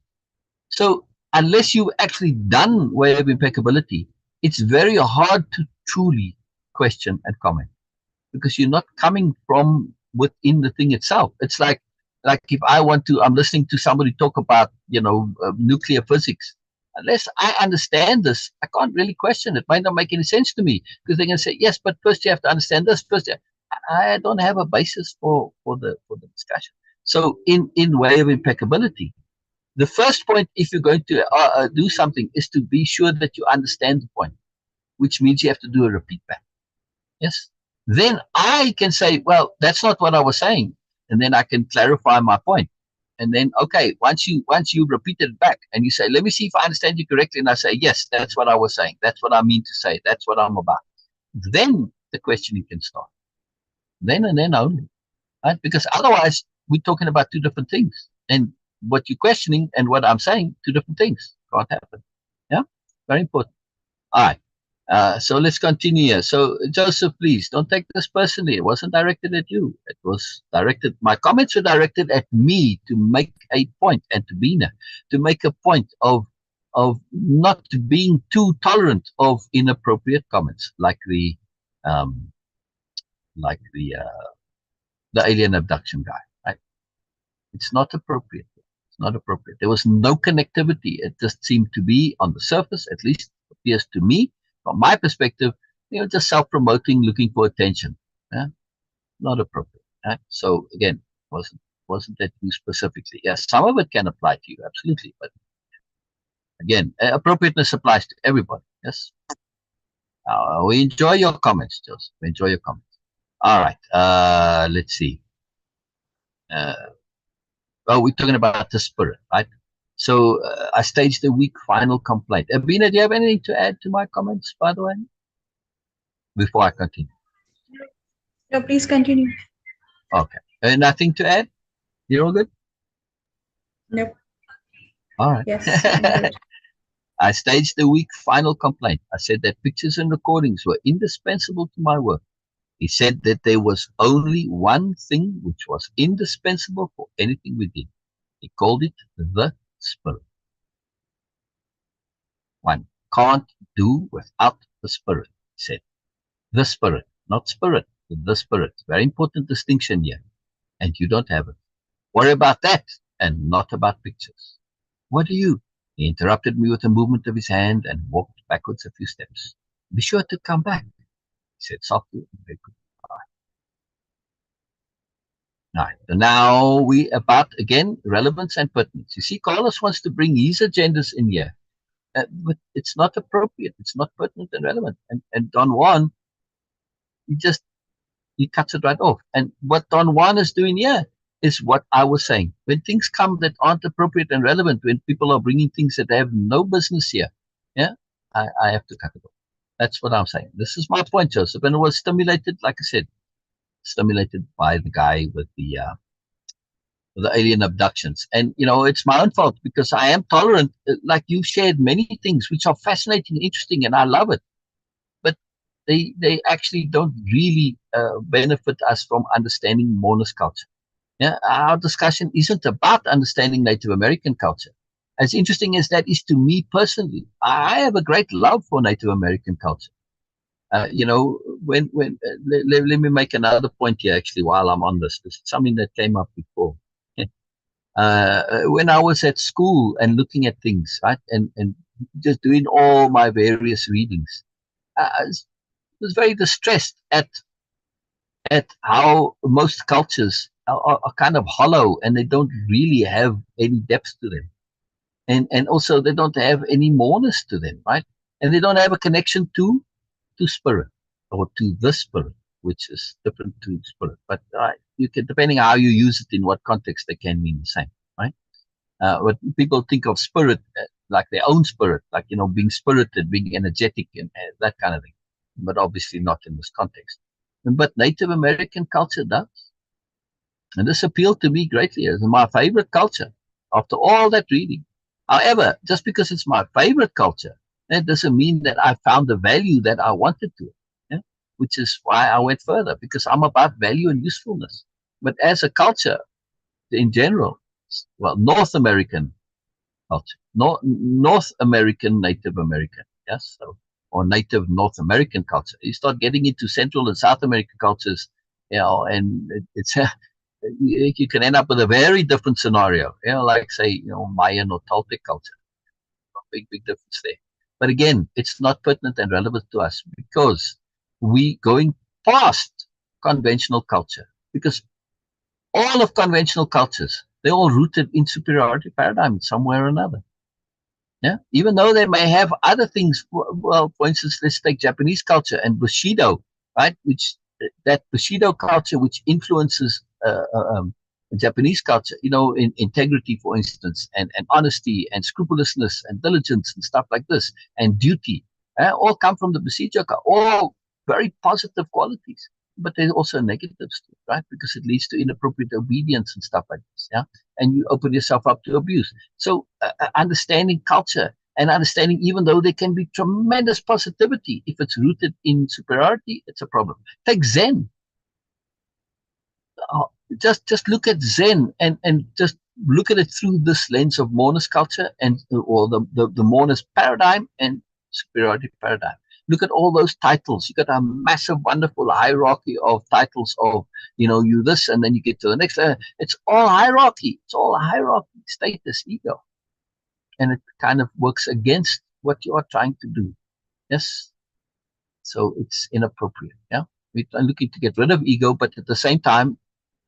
So unless you've actually done Way-Of-Impeccability, it's very hard to truly question and comment because you're not coming from within the thing itself. It's like if I'm listening to somebody talk about, nuclear physics. Unless I understand this, I can't really question it. It might not make any sense to me because they're going to say, yes, but first you have to understand this. First, I don't have a basis for the discussion. So in Way-Of-Impeccability, the first point, if you're going to do something, is to be sure that you understand the point, which means you have to do a repeat back. Yes. Then I can say, well, that's not what I was saying. And then I can clarify my point. And then, okay, once you repeated it back and you say, let me see if I understand you correctly. And I say, yes, that's what I was saying. That's what I mean to say. That's what I'm about. Then the questioning can start. Then and then only. Right? Because otherwise, we're talking about two different things. And what you're questioning and what I'm saying, two different things. Can't happen. Yeah, very important. All right. So let's continue here. So Joseph, please don't take this personally. It wasn't directed at you. It was directed. My comments were directed at me to make a point, and to Beena to make a point of not being too tolerant of inappropriate comments, like um like the alien abduction guy. Right? It's not appropriate. It's not appropriate. There was no connectivity. It just seemed to be on the surface, at least appears to me, from my perspective, just self-promoting, looking for attention. Yeah? Not appropriate. Right? So again, wasn't that you specifically? Yes, some of it can apply to you, absolutely. But again, appropriateness applies to everybody. Yes. We enjoy your comments, Joseph. We enjoy your comments. All right. Let's see. We're talking about the spirit, right? So I staged a weak final complaint. Beena, do you have anything to add to my comments, by the way, before I continue? No, please continue. Okay. Nothing to add? You're all good? Nope. All right. Yes, I'm good. I staged a weak final complaint. I said that pictures and recordings were indispensable to my work. He said that there was only one thing which was indispensable for anything we did. He called it the spirit. One can't do without the spirit, he said. The spirit, not spirit, the spirit. Very important distinction here. And you don't have it. Worry about that and not about pictures. What do you? He interrupted me with a movement of his hand and walked backwards a few steps. Be sure to come back, he said softly and very quickly. Right. Now we about, again, relevance and pertinence. You see, Carlos wants to bring his agendas in here. But it's not appropriate. It's not pertinent and relevant. And Don Juan, he cuts it right off. And what Don Juan is doing here is what I was saying. When things come that aren't appropriate and relevant, when people are bringing things that have no business here, yeah, I have to cut it off. That's what I'm saying. This is my point, Joseph. And it was stimulated, like I said, stimulated by the guy with the alien abductions. And, it's my own fault because I am tolerant. Like you've shared many things which are fascinating, interesting, and I love it. But they actually don't really benefit us from understanding Mourner's culture. Yeah, our discussion isn't about understanding Native American culture. As interesting as that is to me personally, I have a great love for Native American culture. Let me make another point here actually while I'm on this. This is something that came up before. When I was at school and looking at things, right, and just doing all my various readings, I was very distressed at how most cultures are kind of hollow and they don't really have any depth to them. And also they don't have any moreness to them, right? And they don't have a connection to spirit or to the spirit, which is different to spirit. But you can, depending on how you use it, in what context, they can mean the same, right? But people think of spirit like their own spirit, like, being spirited, being energetic and that kind of thing. But obviously not in this context. But Native American culture does. And this appealed to me greatly as my favorite culture after all that reading. However, just because it's my favorite culture, that doesn't mean that I found the value that I wanted to, yeah? Which is why I went further, because I'm about value and usefulness. But as a culture, in general, well, North American culture, North American, Native American, yes, so, or Native North American culture. You start getting into Central and South American cultures, and it's you can end up with a very different scenario, like say, Mayan or Toltec culture. Big difference there. But again, it's not pertinent and relevant to us because we going past conventional culture, because all of conventional cultures, they're all rooted in superiority paradigm somewhere or another. Yeah, even though they may have other things. Well, for instance, let's take Japanese culture and Bushido, right? Which that Bushido culture, which influences Japanese culture, in integrity, for instance, and honesty and scrupulousness and diligence and stuff like this, and duty, all come from the Bushido culture, all very positive qualities. But there's also negatives, right? Because it leads to inappropriate obedience and stuff like this. Yeah, and you open yourself up to abuse. So understanding culture and understanding, even though there can be tremendous positivity, if it's rooted in superiority, it's a problem. Take Zen. Just look at Zen and just look at it through this lens of Mourner's culture and or the Mourner's paradigm and superiority paradigm. Look at all those titles. You got a massive, wonderful hierarchy of titles of, you this, and then you get to the next. It's all hierarchy. It's all hierarchy, status, ego. And it kind of works against what you are trying to do. Yes. So it's inappropriate. Yeah. We're looking to get rid of ego, but at the same time,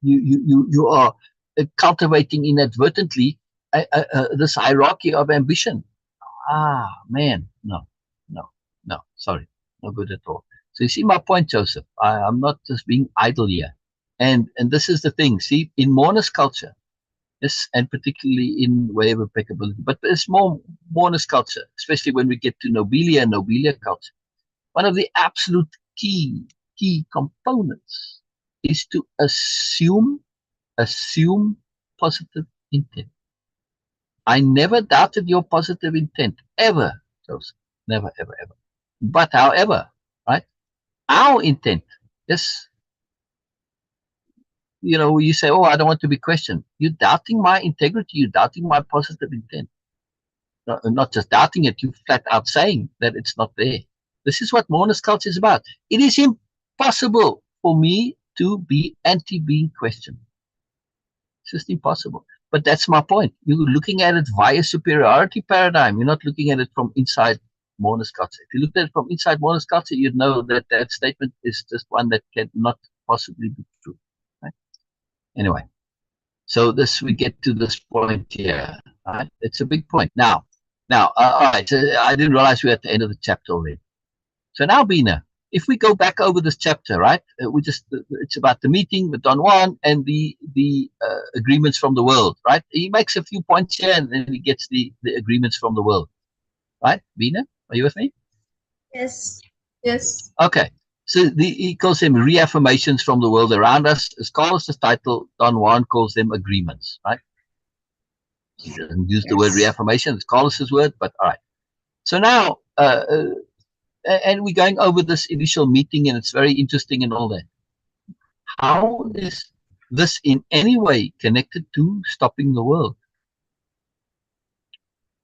you are cultivating inadvertently this hierarchy of ambition. Man, no, sorry, no good at all. So you see my point, Joseph. I'm not just being idle here, and this is the thing. See, in Mourner's culture, yes, and particularly in Way-Of-Impeccability, but there's more Mourner's culture, especially when we get to Nobelia culture. One of the absolute key components is to assume positive intent. I never doubted your positive intent, ever, Joseph. Never, ever, ever. But however, right, our intent, yes, you say, oh, I don't want to be questioned. You're doubting my integrity. You're doubting my positive intent. Not just doubting it, you flat out saying that it's not there. This is what Mourner's culture is about. It is impossible for me to be anti-being questioned. It's just impossible. But that's my point. You're looking at it via superiority paradigm. You're not looking at it from inside Mourner's culture. If you looked at it from inside Mourner's culture, you'd know that that statement is just one that cannot possibly be true. Right? Anyway, so we get to this point here. Right? It's a big point. Now, all right. So I didn't realize we're at the end of the chapter already. So now, Beena, if we go back over this chapter, right? It's about the meeting with Don Juan and the agreements from the world, right? He makes a few points here, and then he gets the agreements from the world, right? Beena, are you with me? Yes. Okay. So he calls them reaffirmations from the world around us. As Carlos's title, Don Juan calls them agreements, right? He doesn't use the word reaffirmation. It's Carlos's word, but all right. So now, and we're going over this initial meeting, and it's very interesting and all that. How is this in any way connected to stopping the world?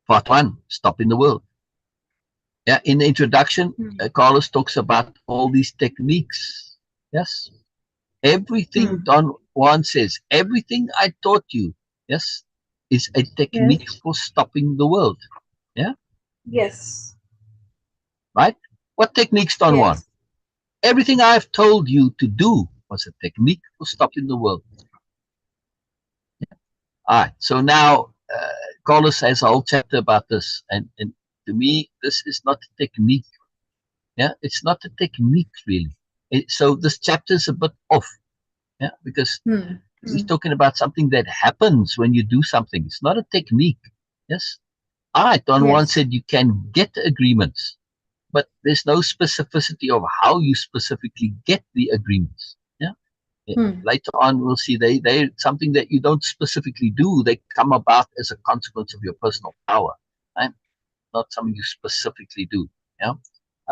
Part 1, stopping the world. Yeah, in the introduction, Carlos talks about all these techniques. Yes, everything Don Juan says, everything I taught you, yes, is a technique for stopping the world. Yeah. Yes. Right. What techniques, Don Juan? Everything I've told you to do was a technique for stopping the world. Yeah. All right. So now Carlos has a whole chapter about this, and to me, this is not a technique. Yeah, it's not a technique really. So this chapter is a bit off. Yeah, because he's talking about something that happens when you do something. It's not a technique. Yes. All right. Don Juan said you can get agreements, but there's no specificity of how you specifically get the agreements. Yeah. Later on, we'll see they something that you don't specifically do. They come about as a consequence of your personal power, right? Not something you specifically do. Yeah.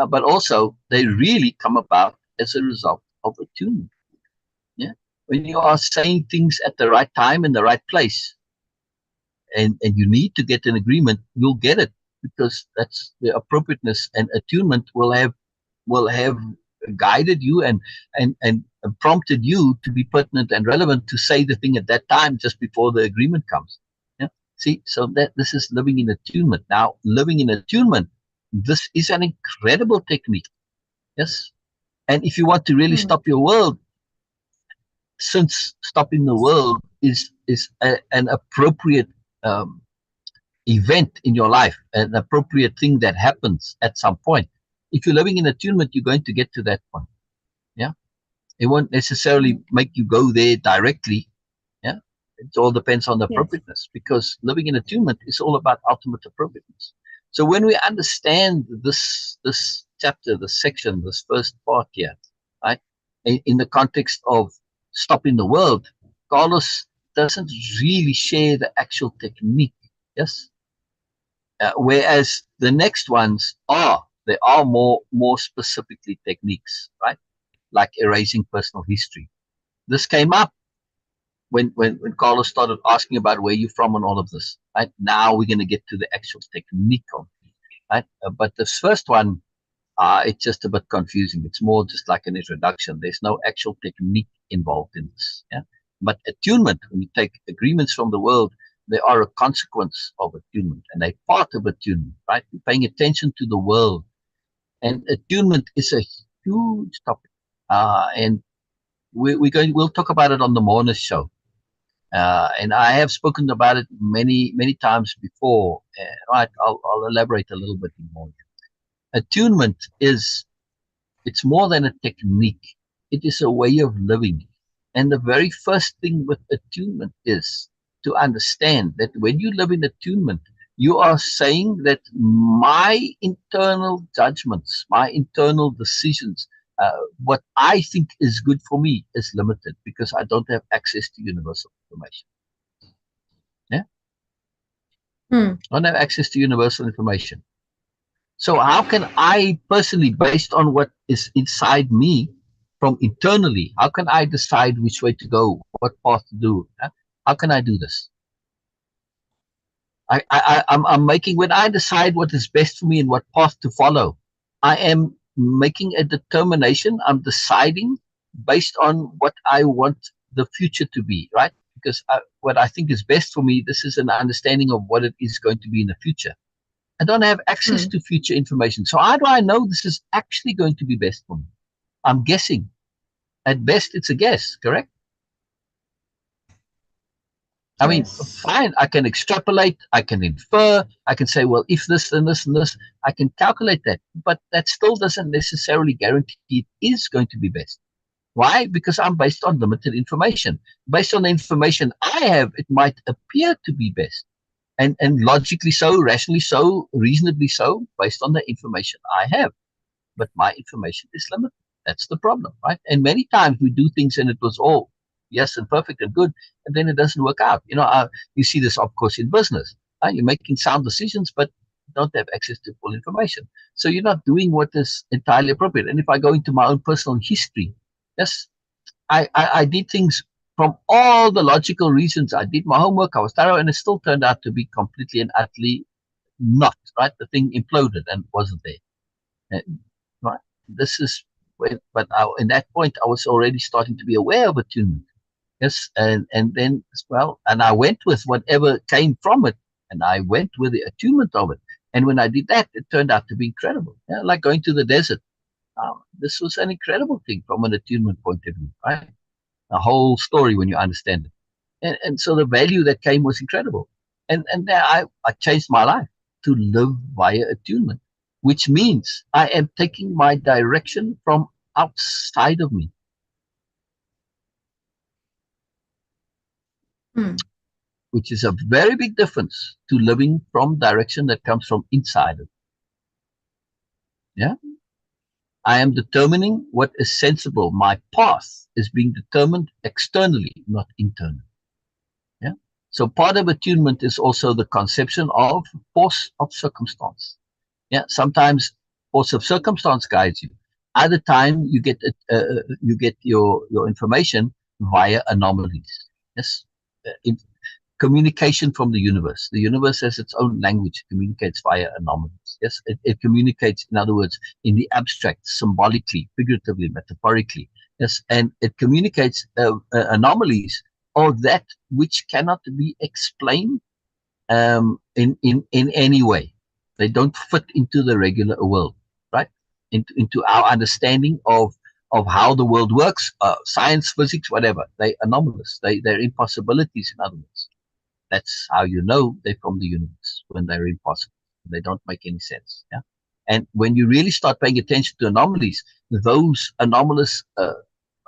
But also, they really come about as a result of attunement. Yeah. When you are saying things at the right time in the right place, and you need to get an agreement, you'll get it, because that's the appropriateness, and attunement will have guided you and prompted you to be pertinent and relevant to say the thing at that time just before the agreement comes. Yeah. See, so that this is living in attunement. Now, living in attunement, this is an incredible technique. Yes. And if you want to really stop your world, since stopping the world is an appropriate event in your life, an appropriate thing that happens at some point. If you're living in attunement, you're going to get to that point. Yeah. It won't necessarily make you go there directly. Yeah. It all depends on the appropriateness, because living in attunement is all about ultimate appropriateness. So when we understand this chapter, this section, this first part here, right, in the context of stopping the world, Carlos doesn't really share the actual technique. Yes. Whereas the next ones they are more specifically techniques, right? Like erasing personal history. This came up when Carlos started asking about where you're from and all of this. Right now, we're going to get to the actual technique of it, right? But this first one, it's just a bit confusing. It's more just like an introduction. There's no actual technique involved in this. Yeah. But attunement, when you take agreements from the world, they are a consequence of attunement, and they're part of attunement, right? You're paying attention to the world, and attunement is a huge topic. And we'll talk about it on the Mourner show. And I have spoken about it many times before. Right, I'll elaborate a little bit more. Attunement it's more than a technique. It is a way of living. And the very first thing with attunement is to understand that when you live in attunement, you are saying that my internal judgments, my internal decisions, what I think is good for me is limited because I don't have access to universal information. Yeah? I don't have access to universal information. So how can I personally, based on what is inside me from internally, how can I decide which way to go, what path to do? How can I do this? I'm making, when I decide what is best for me and what path to follow, I am making a determination. I'm deciding based on what I want the future to be, right? Because what I think is best for me, this is an understanding of what it is going to be in the future. I don't have access to future information. So how do I know this is actually going to be best for me? I'm guessing. At best, it's a guess, correct? I mean, fine, I can extrapolate, I can infer, I can say, well, if this and this and this, I can calculate that. But that still doesn't necessarily guarantee it is going to be best. Why? Because I'm based on limited information. Based on the information I have, it might appear to be best. And logically so, rationally so, reasonably so, based on the information I have. But my information is limited. That's the problem, right? And many times we do things and it was all yes and perfect and good, and then it doesn't work out. You see this, of course, in business. You're making sound decisions, but don't have access to full information. So you're not doing what is entirely appropriate. And if I go into my own personal history, yes, I did things from all the logical reasons. I did my homework, I was thorough, and it still turned out to be completely and utterly not, right? The thing imploded and wasn't there. Right? This is when, but in that point, I was already starting to be aware of attunement. Yes, and then as well, and I went with whatever came from it, and I went with the attunement of it. And when I did that, it turned out to be incredible. Yeah, like going to the desert. This was an incredible thing from an attunement point of view, right? A whole story when you understand it. And so the value that came was incredible. And there I changed my life to live via attunement, which means I am taking my direction from outside of me. Which is a very big difference to living from direction that comes from inside of you. Yeah? I am determining what is sensible. My path is being determined externally, not internally. Yeah. So part of attunement is also the conception of force of circumstance. Yeah. Sometimes force of circumstance guides you. Other time you get your information via anomalies. Yes. Communication from the universe. The universe has its own language, communicates via anomalies. Yes, it communicates, in other words, in the abstract, symbolically, figuratively, metaphorically. Yes, and it communicates anomalies or that which cannot be explained in any way. They don't fit into the regular world, right? Into our understanding of how the world works, science, physics, whatever. They're anomalous. They're impossibilities, in other words. That's how you know they're from the universe, when they're impossible. They don't make any sense. Yeah. And when you really start paying attention to anomalies, those anomalous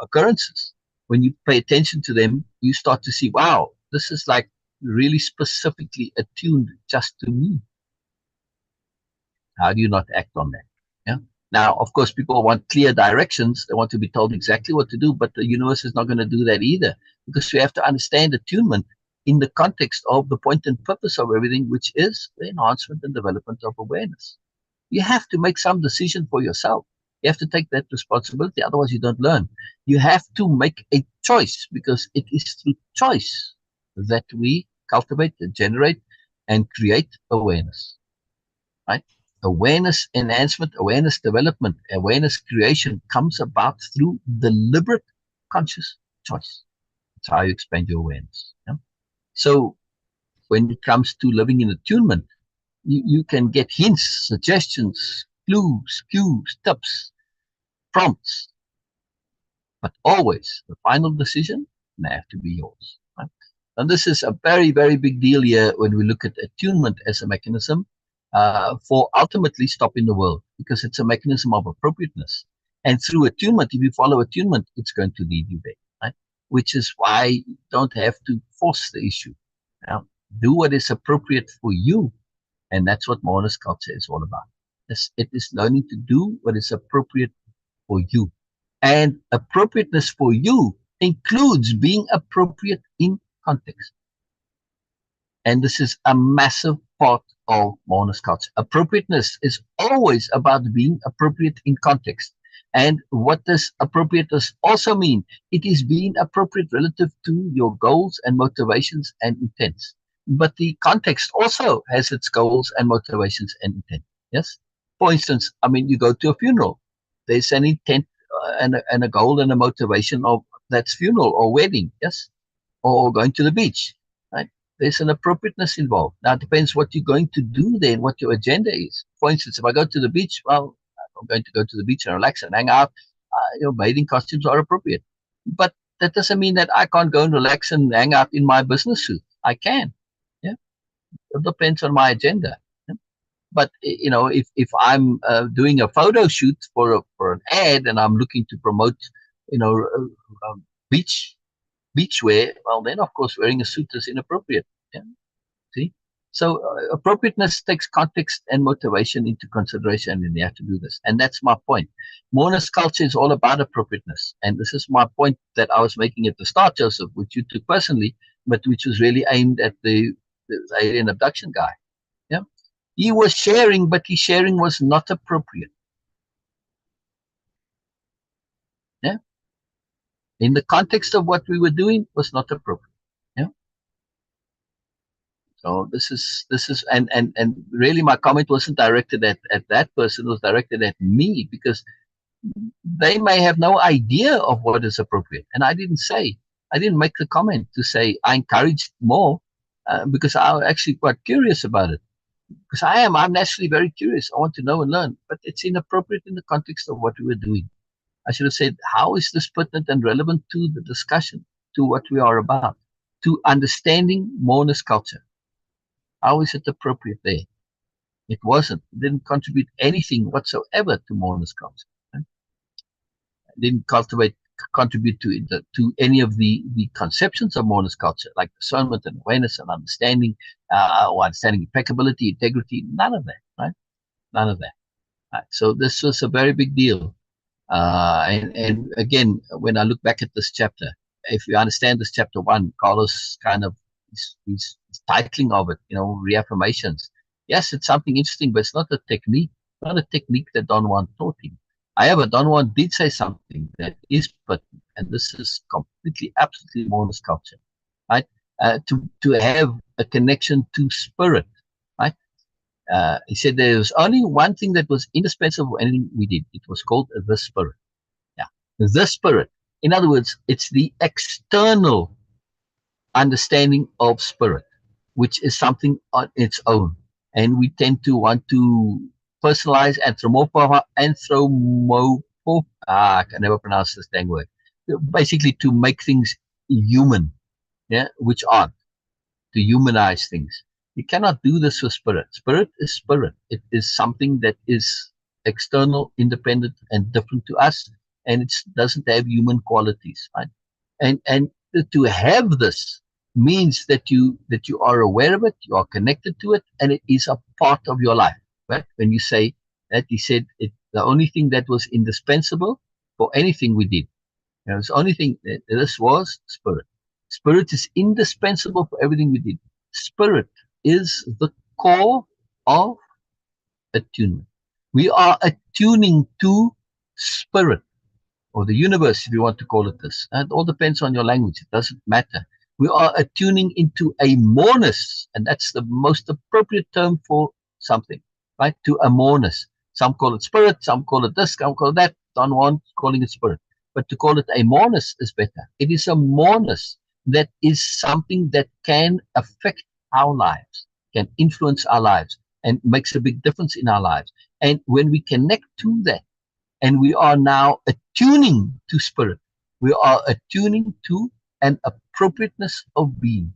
occurrences, when you pay attention to them, you start to see, wow, this is like really specifically attuned just to me. How do you not act on that? Yeah. Now, of course, people want clear directions. They want to be told exactly what to do, but the universe is not going to do that either, because we have to understand attunement in the context of the point and purpose of everything, which is the enhancement and development of awareness. You have to make some decision for yourself. You have to take that responsibility, otherwise you don't learn. You have to make a choice, because it is through choice that we cultivate and generate and create awareness. Right? Awareness enhancement, awareness development, awareness creation comes about through deliberate conscious choice. That's how you expand your awareness. Yeah? So when it comes to living in attunement, you can get hints, suggestions, clues, cues, tips, prompts, but always the final decision may have to be yours. Right? And this is a very, very big deal here when we look at attunement as a mechanism for ultimately stopping the world, because it's a mechanism of appropriateness. And through attunement, if you follow attunement, it's going to lead you there. Right? Which is why you don't have to force the issue. Now, do what is appropriate for you. And that's what Moreness-Culture is all about. It is learning to do what is appropriate for you. And appropriateness for you includes being appropriate in context. And this is a massive part of Moreness-Culture. Appropriateness is always about being appropriate in context. And what does appropriateness also mean? It is being appropriate relative to your goals and motivations and intents. But the context also has its goals and motivations and intent. Yes. For instance, I mean, you go to a funeral. There's an intent and a goal and a motivation of that funeral or wedding. Yes. Or going to the beach. Right. There's an appropriateness involved. Now it depends what you're going to do there and what your agenda is. For instance, if I go to the beach, well, I'm going to go to the beach and relax and hang out. Your bathing costumes are appropriate. But that doesn't mean that I can't go and relax and hang out in my business suit. I can. It depends on my agenda. But if I'm doing a photo shoot for an ad and I'm looking to promote, beachwear, well then of course wearing a suit is inappropriate. Yeah? See, so appropriateness takes context and motivation into consideration, and you have to do this. And that's my point. Moreness-Culture is all about appropriateness, and this is my point that I was making at the start, Joseph, which you took personally, but which was really aimed at the alien abduction guy. Yeah, he was sharing, but his sharing was not appropriate. Yeah, in the context of what we were doing was not appropriate. Yeah. So this is and really my comment wasn't directed at that person. It was directed at me, because they may have no idea of what is appropriate, and I didn't make the comment to say I encouraged more. Because I was actually quite curious about it. Because I'm naturally very curious. I want to know and learn, but it's inappropriate in the context of what we were doing. I should have said, how is this pertinent and relevant to the discussion, to what we are about, to understanding Moreness-Culture? How is it appropriate there? It wasn't. It didn't contribute anything whatsoever to Moreness-Culture. Right? It didn't contribute to any of the conceptions of Moreness-Culture, like discernment and awareness and understanding, or understanding impeccability, integrity, none of that, right? None of that. Right? So this was a very big deal. And again, when I look back at this chapter, if you understand this chapter 1, Carlos kind of his titling of it, reaffirmations. Yes, it's something interesting, but it's not a technique, that Don Juan taught him. However, Don Juan did say something that is pertinent, and this is completely, absolutely Moreness-Culture, right? To have a connection to spirit, right? He said there was only one thing that was indispensable for anything we did. It was called the spirit. Yeah, the spirit. In other words, it's the external understanding of spirit, which is something on its own, and we tend to want to personalize I can never pronounce this dang word. Basically, to make things human, yeah, which aren't. To humanize things. You cannot do this with spirit. Spirit is spirit. It is something that is external, independent, and different to us, and it doesn't have human qualities, right? And to have this means that you are aware of it, you are connected to it, and it is a part of your life. Right? When you say that, he said The only thing that was indispensable for anything we did. The only thing, this was spirit. Spirit is indispensable for everything we did. Spirit is the core of attunement. We are attuning to spirit, or the universe, if you want to call it this. It all depends on your language. It doesn't matter. We are attuning into a moreness, and that's the most appropriate term for something, right? To a moreness. Some call it spirit, some call it this, some call it that. Don Juan calling it spirit. But to call it a moreness is better. It is a moreness that is something that can affect our lives, can influence our lives, and makes a big difference in our lives. And when we connect to that, and we are now attuning to spirit, we are attuning to an appropriateness of being,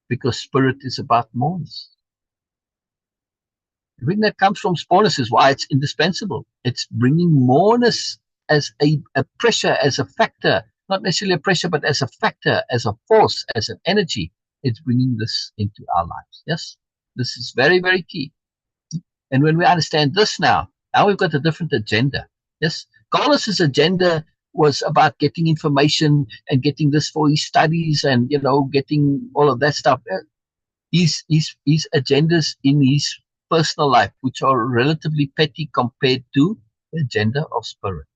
because spirit is about moreness. Everything that comes from moreness is why it's indispensable. It's bringing moreness as a pressure, as a factor, not necessarily a pressure, but as a factor, as a force, as an energy. It's bringing this into our lives. Yes, this is very, very key. And when we understand this now we've got a different agenda. Yes, Carlos's agenda was about getting information and getting this for his studies and, getting all of that stuff. His agendas in his personal life, which are relatively petty compared to the agenda of spirit.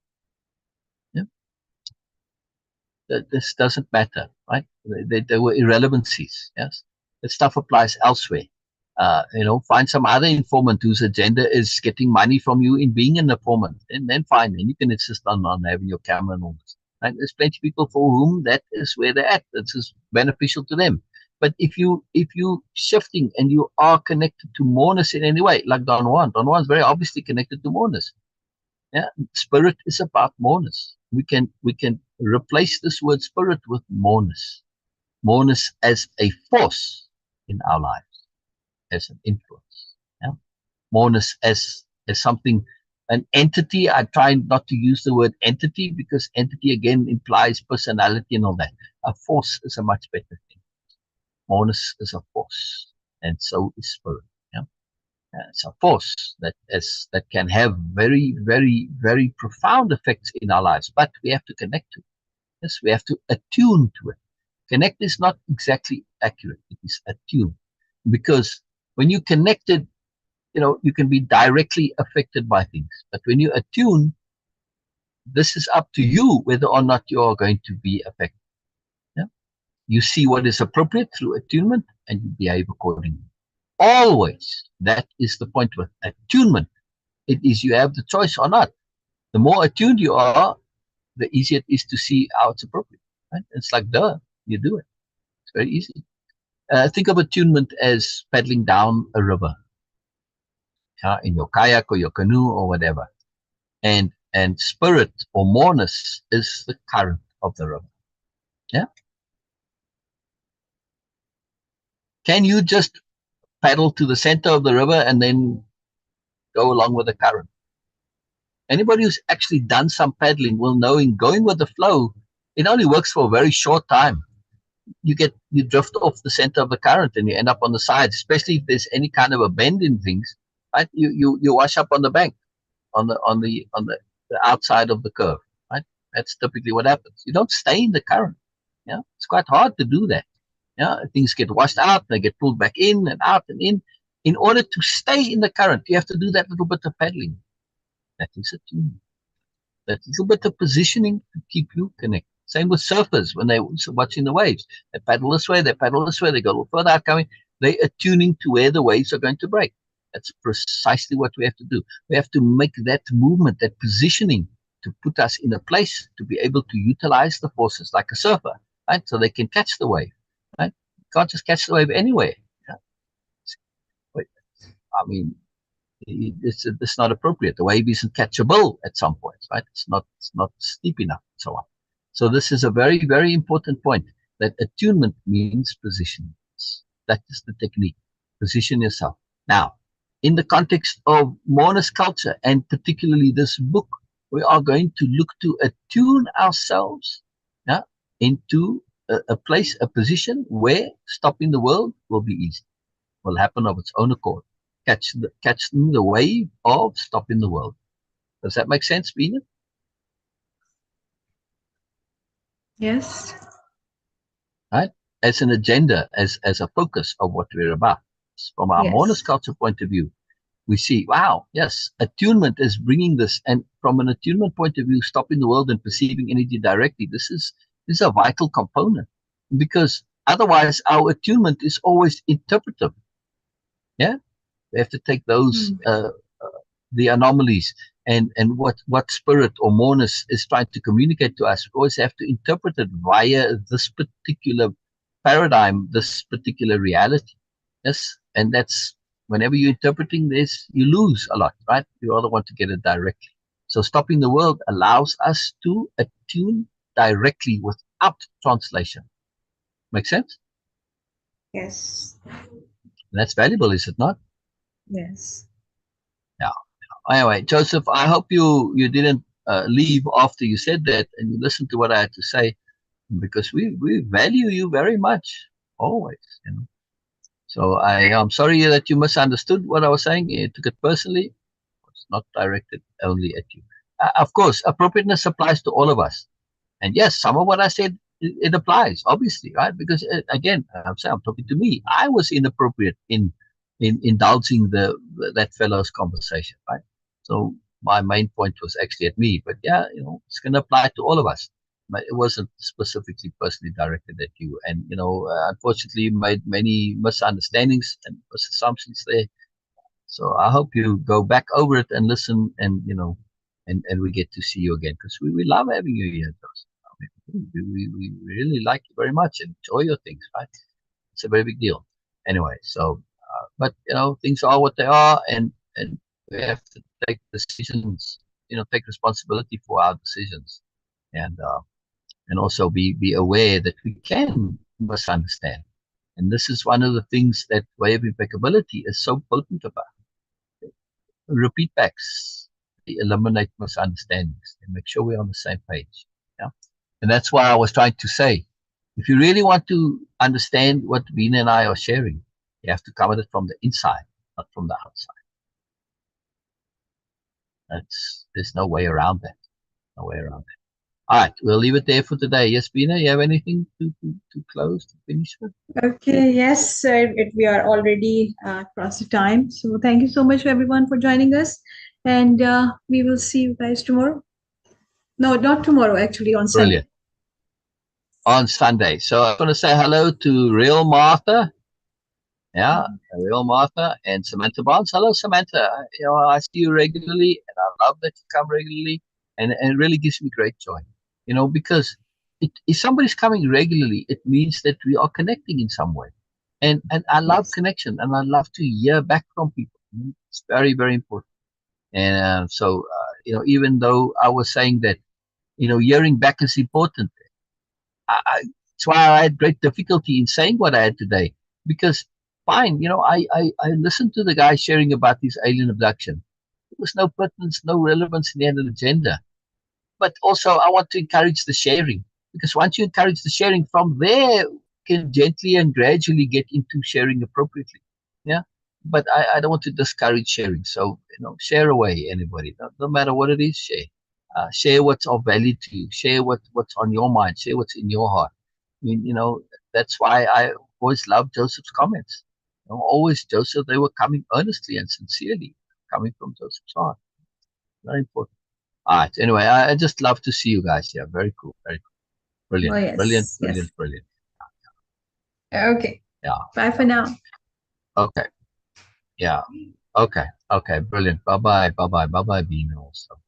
Yeah, this doesn't matter, right? They were irrelevancies. Yes, that stuff applies elsewhere. Find some other informant whose agenda is getting money from you in being an informant, and then fine, then you can insist on having your camera and all this. Right? There's plenty of people for whom that is where they're at. This is beneficial to them. But if you shifting and you are connected to moreness in any way, like Don Juan's very obviously connected to moreness. Yeah, spirit is about moreness. We can replace this word spirit with moreness. Moreness as a force in our lives, as an influence. Yeah? Moreness as something, an entity. I try not to use the word entity because entity again implies personality and all that. A force is a much better thing. Moreness is a force, and so is spirit. Yeah? It's a force that can have very, very, very profound effects in our lives, but we have to connect to it. Yes, we have to attune to it. Connect is not exactly accurate. It is attune, because when you connected, you can be directly affected by things. But when you attune, this is up to you whether or not you are going to be affected. Yeah? You see what is appropriate through attunement and you behave accordingly. Always. That is the point with attunement. It is you have the choice or not. The more attuned you are, the easier it is to see how it's appropriate. Right? It's like, duh, you do it. It's very easy. Think of attunement as paddling down a river. In your kayak or your canoe or whatever. And spirit or moreness is the current of the river. Yeah. Can you just paddle to the center of the river and then go along with the current? Anybody who's actually done some paddling will know in going with the flow, it only works for a very short time. You drift off the center of the current and you end up on the sides, especially if there's any kind of a bend in things, right? You wash up on the bank, on the outside of the curve, right? That's typically what happens. You don't stay in the current. Yeah, it's quite hard to do that. Yeah, things get washed out, they get pulled back in and out and in. In order to stay in the current, you have to do that little bit of paddling. That is attunement. That little bit of positioning to keep you connected. Same with surfers when they're watching the waves. They paddle this way, they paddle this way, they go a little further out coming. They're attuning to where the waves are going to break. That's precisely what we have to do. We have to make that movement, that positioning, to put us in a place to be able to utilize the forces like a surfer, right? So they can catch the wave, right? You can't just catch the wave anywhere. Yeah? I mean, it's not appropriate. The wave isn't catchable at some points, right? It's not steep enough, and so on. So this is a very, very important point, that attunement means positioning. That is the technique. Position yourself. Now, in the context of Moreness-Culture, and particularly this book, we are going to look to attune ourselves into a place, a position where stopping the world will be easy, will happen of its own accord. Catch the wave of stopping the world. Does that make sense, Beena? Yes. Right? As an agenda, as a focus of what we're about. From our Yes. Moreness-Culture point of view, we see, wow, yes, attunement is bringing this. And from an attunement point of view, stopping the world and perceiving energy directly, this is a vital component, because otherwise our attunement is always interpretive. Yeah, we have to take those the anomalies and what spirit or Moreness is trying to communicate to us. We always have to interpret it via this particular paradigm, this particular reality. Yes, and that's whenever you're interpreting this, you lose a lot, right? You rather want to get it directly. So stopping the world allows us to attune directly without translation. Make sense? Yes. And that's valuable, is it not? Yes. Yeah. Anyway, Joseph, I hope you didn't leave after you said that and you listened to what I had to say, because we value you very much, always. You know. So I am sorry that you misunderstood what I was saying. You took it personally. It's not directed only at you. Of course, appropriateness applies to all of us. And yes, some of what I said, it applies, obviously, right? Because again, I'm saying, I'm talking to me. I was inappropriate in indulging that fellow's conversation, right? So my main point was actually at me. But yeah, you know, it's going to apply to all of us. But it wasn't specifically personally directed at you. And, you know, unfortunately, you made many misunderstandings and misassumptions there. So I hope you go back over it and listen, and you know, and we get to see you again, because we love having you here. I mean, we really like you very much and enjoy your things, right? It's a very big deal. Anyway, so but you know, things are what they are, and we have to take decisions. You know, take responsibility for our decisions, and also be aware that we can misunderstand. And this is one of the things that Way-Of-Impeccability is so potent about. RepeatBacks, they eliminate misunderstandings and make sure we're on the same page. Yeah. And that's why I was trying to say, if you really want to understand what Beena and I are sharing, you have to come at it from the inside, not from the outside. There's no way around that. No way around that. All right, we'll leave it there for today. Yes, Beena, you have anything to close, to finish with? Okay, yes, sir. We are already across the time. So thank you so much, everyone, for joining us. And we will see you guys tomorrow. No, not tomorrow, actually, on Sunday. Brilliant. On Sunday. So I'm going to say hello to Real Martha. Yeah, Real Martha and Samantha Barnes. Hello, Samantha. You know, I see you regularly, and I love that you come regularly, and it really gives me great joy. You know, because if somebody's coming regularly, it means that we are connecting in some way, and I love Yes. connection, and I love to hear back from people. It's very, very important. And so, you know, even though I was saying that, you know, hearing back is important, that's why I had great difficulty in saying what I had today, because fine, you know, I listened to the guy sharing about his alien abduction. There was no pertinence, no relevance in the end of the agenda. But also, I want to encourage the sharing, because once you encourage the sharing, from there, you can gently and gradually get into sharing appropriately. Yeah. But I don't want to discourage sharing. So, you know, share away, anybody. No matter what it is, share. Share what's of value to you. Share what's on your mind. Share what's in your heart. I mean, you know, that's why I always love Joseph's comments. You know, always, Joseph, they were coming earnestly and sincerely, coming from Joseph's heart. Very important. All right. Anyway, I just love to see you guys here. Very cool. Very cool. Oh, Brilliant. Brilliant. yes. Yes. Brilliant. Brilliant. Okay. Yeah. Bye for now. Okay. Yeah. Okay. Okay. Brilliant. Bye bye. Bye bye. Bye bye, Beena also.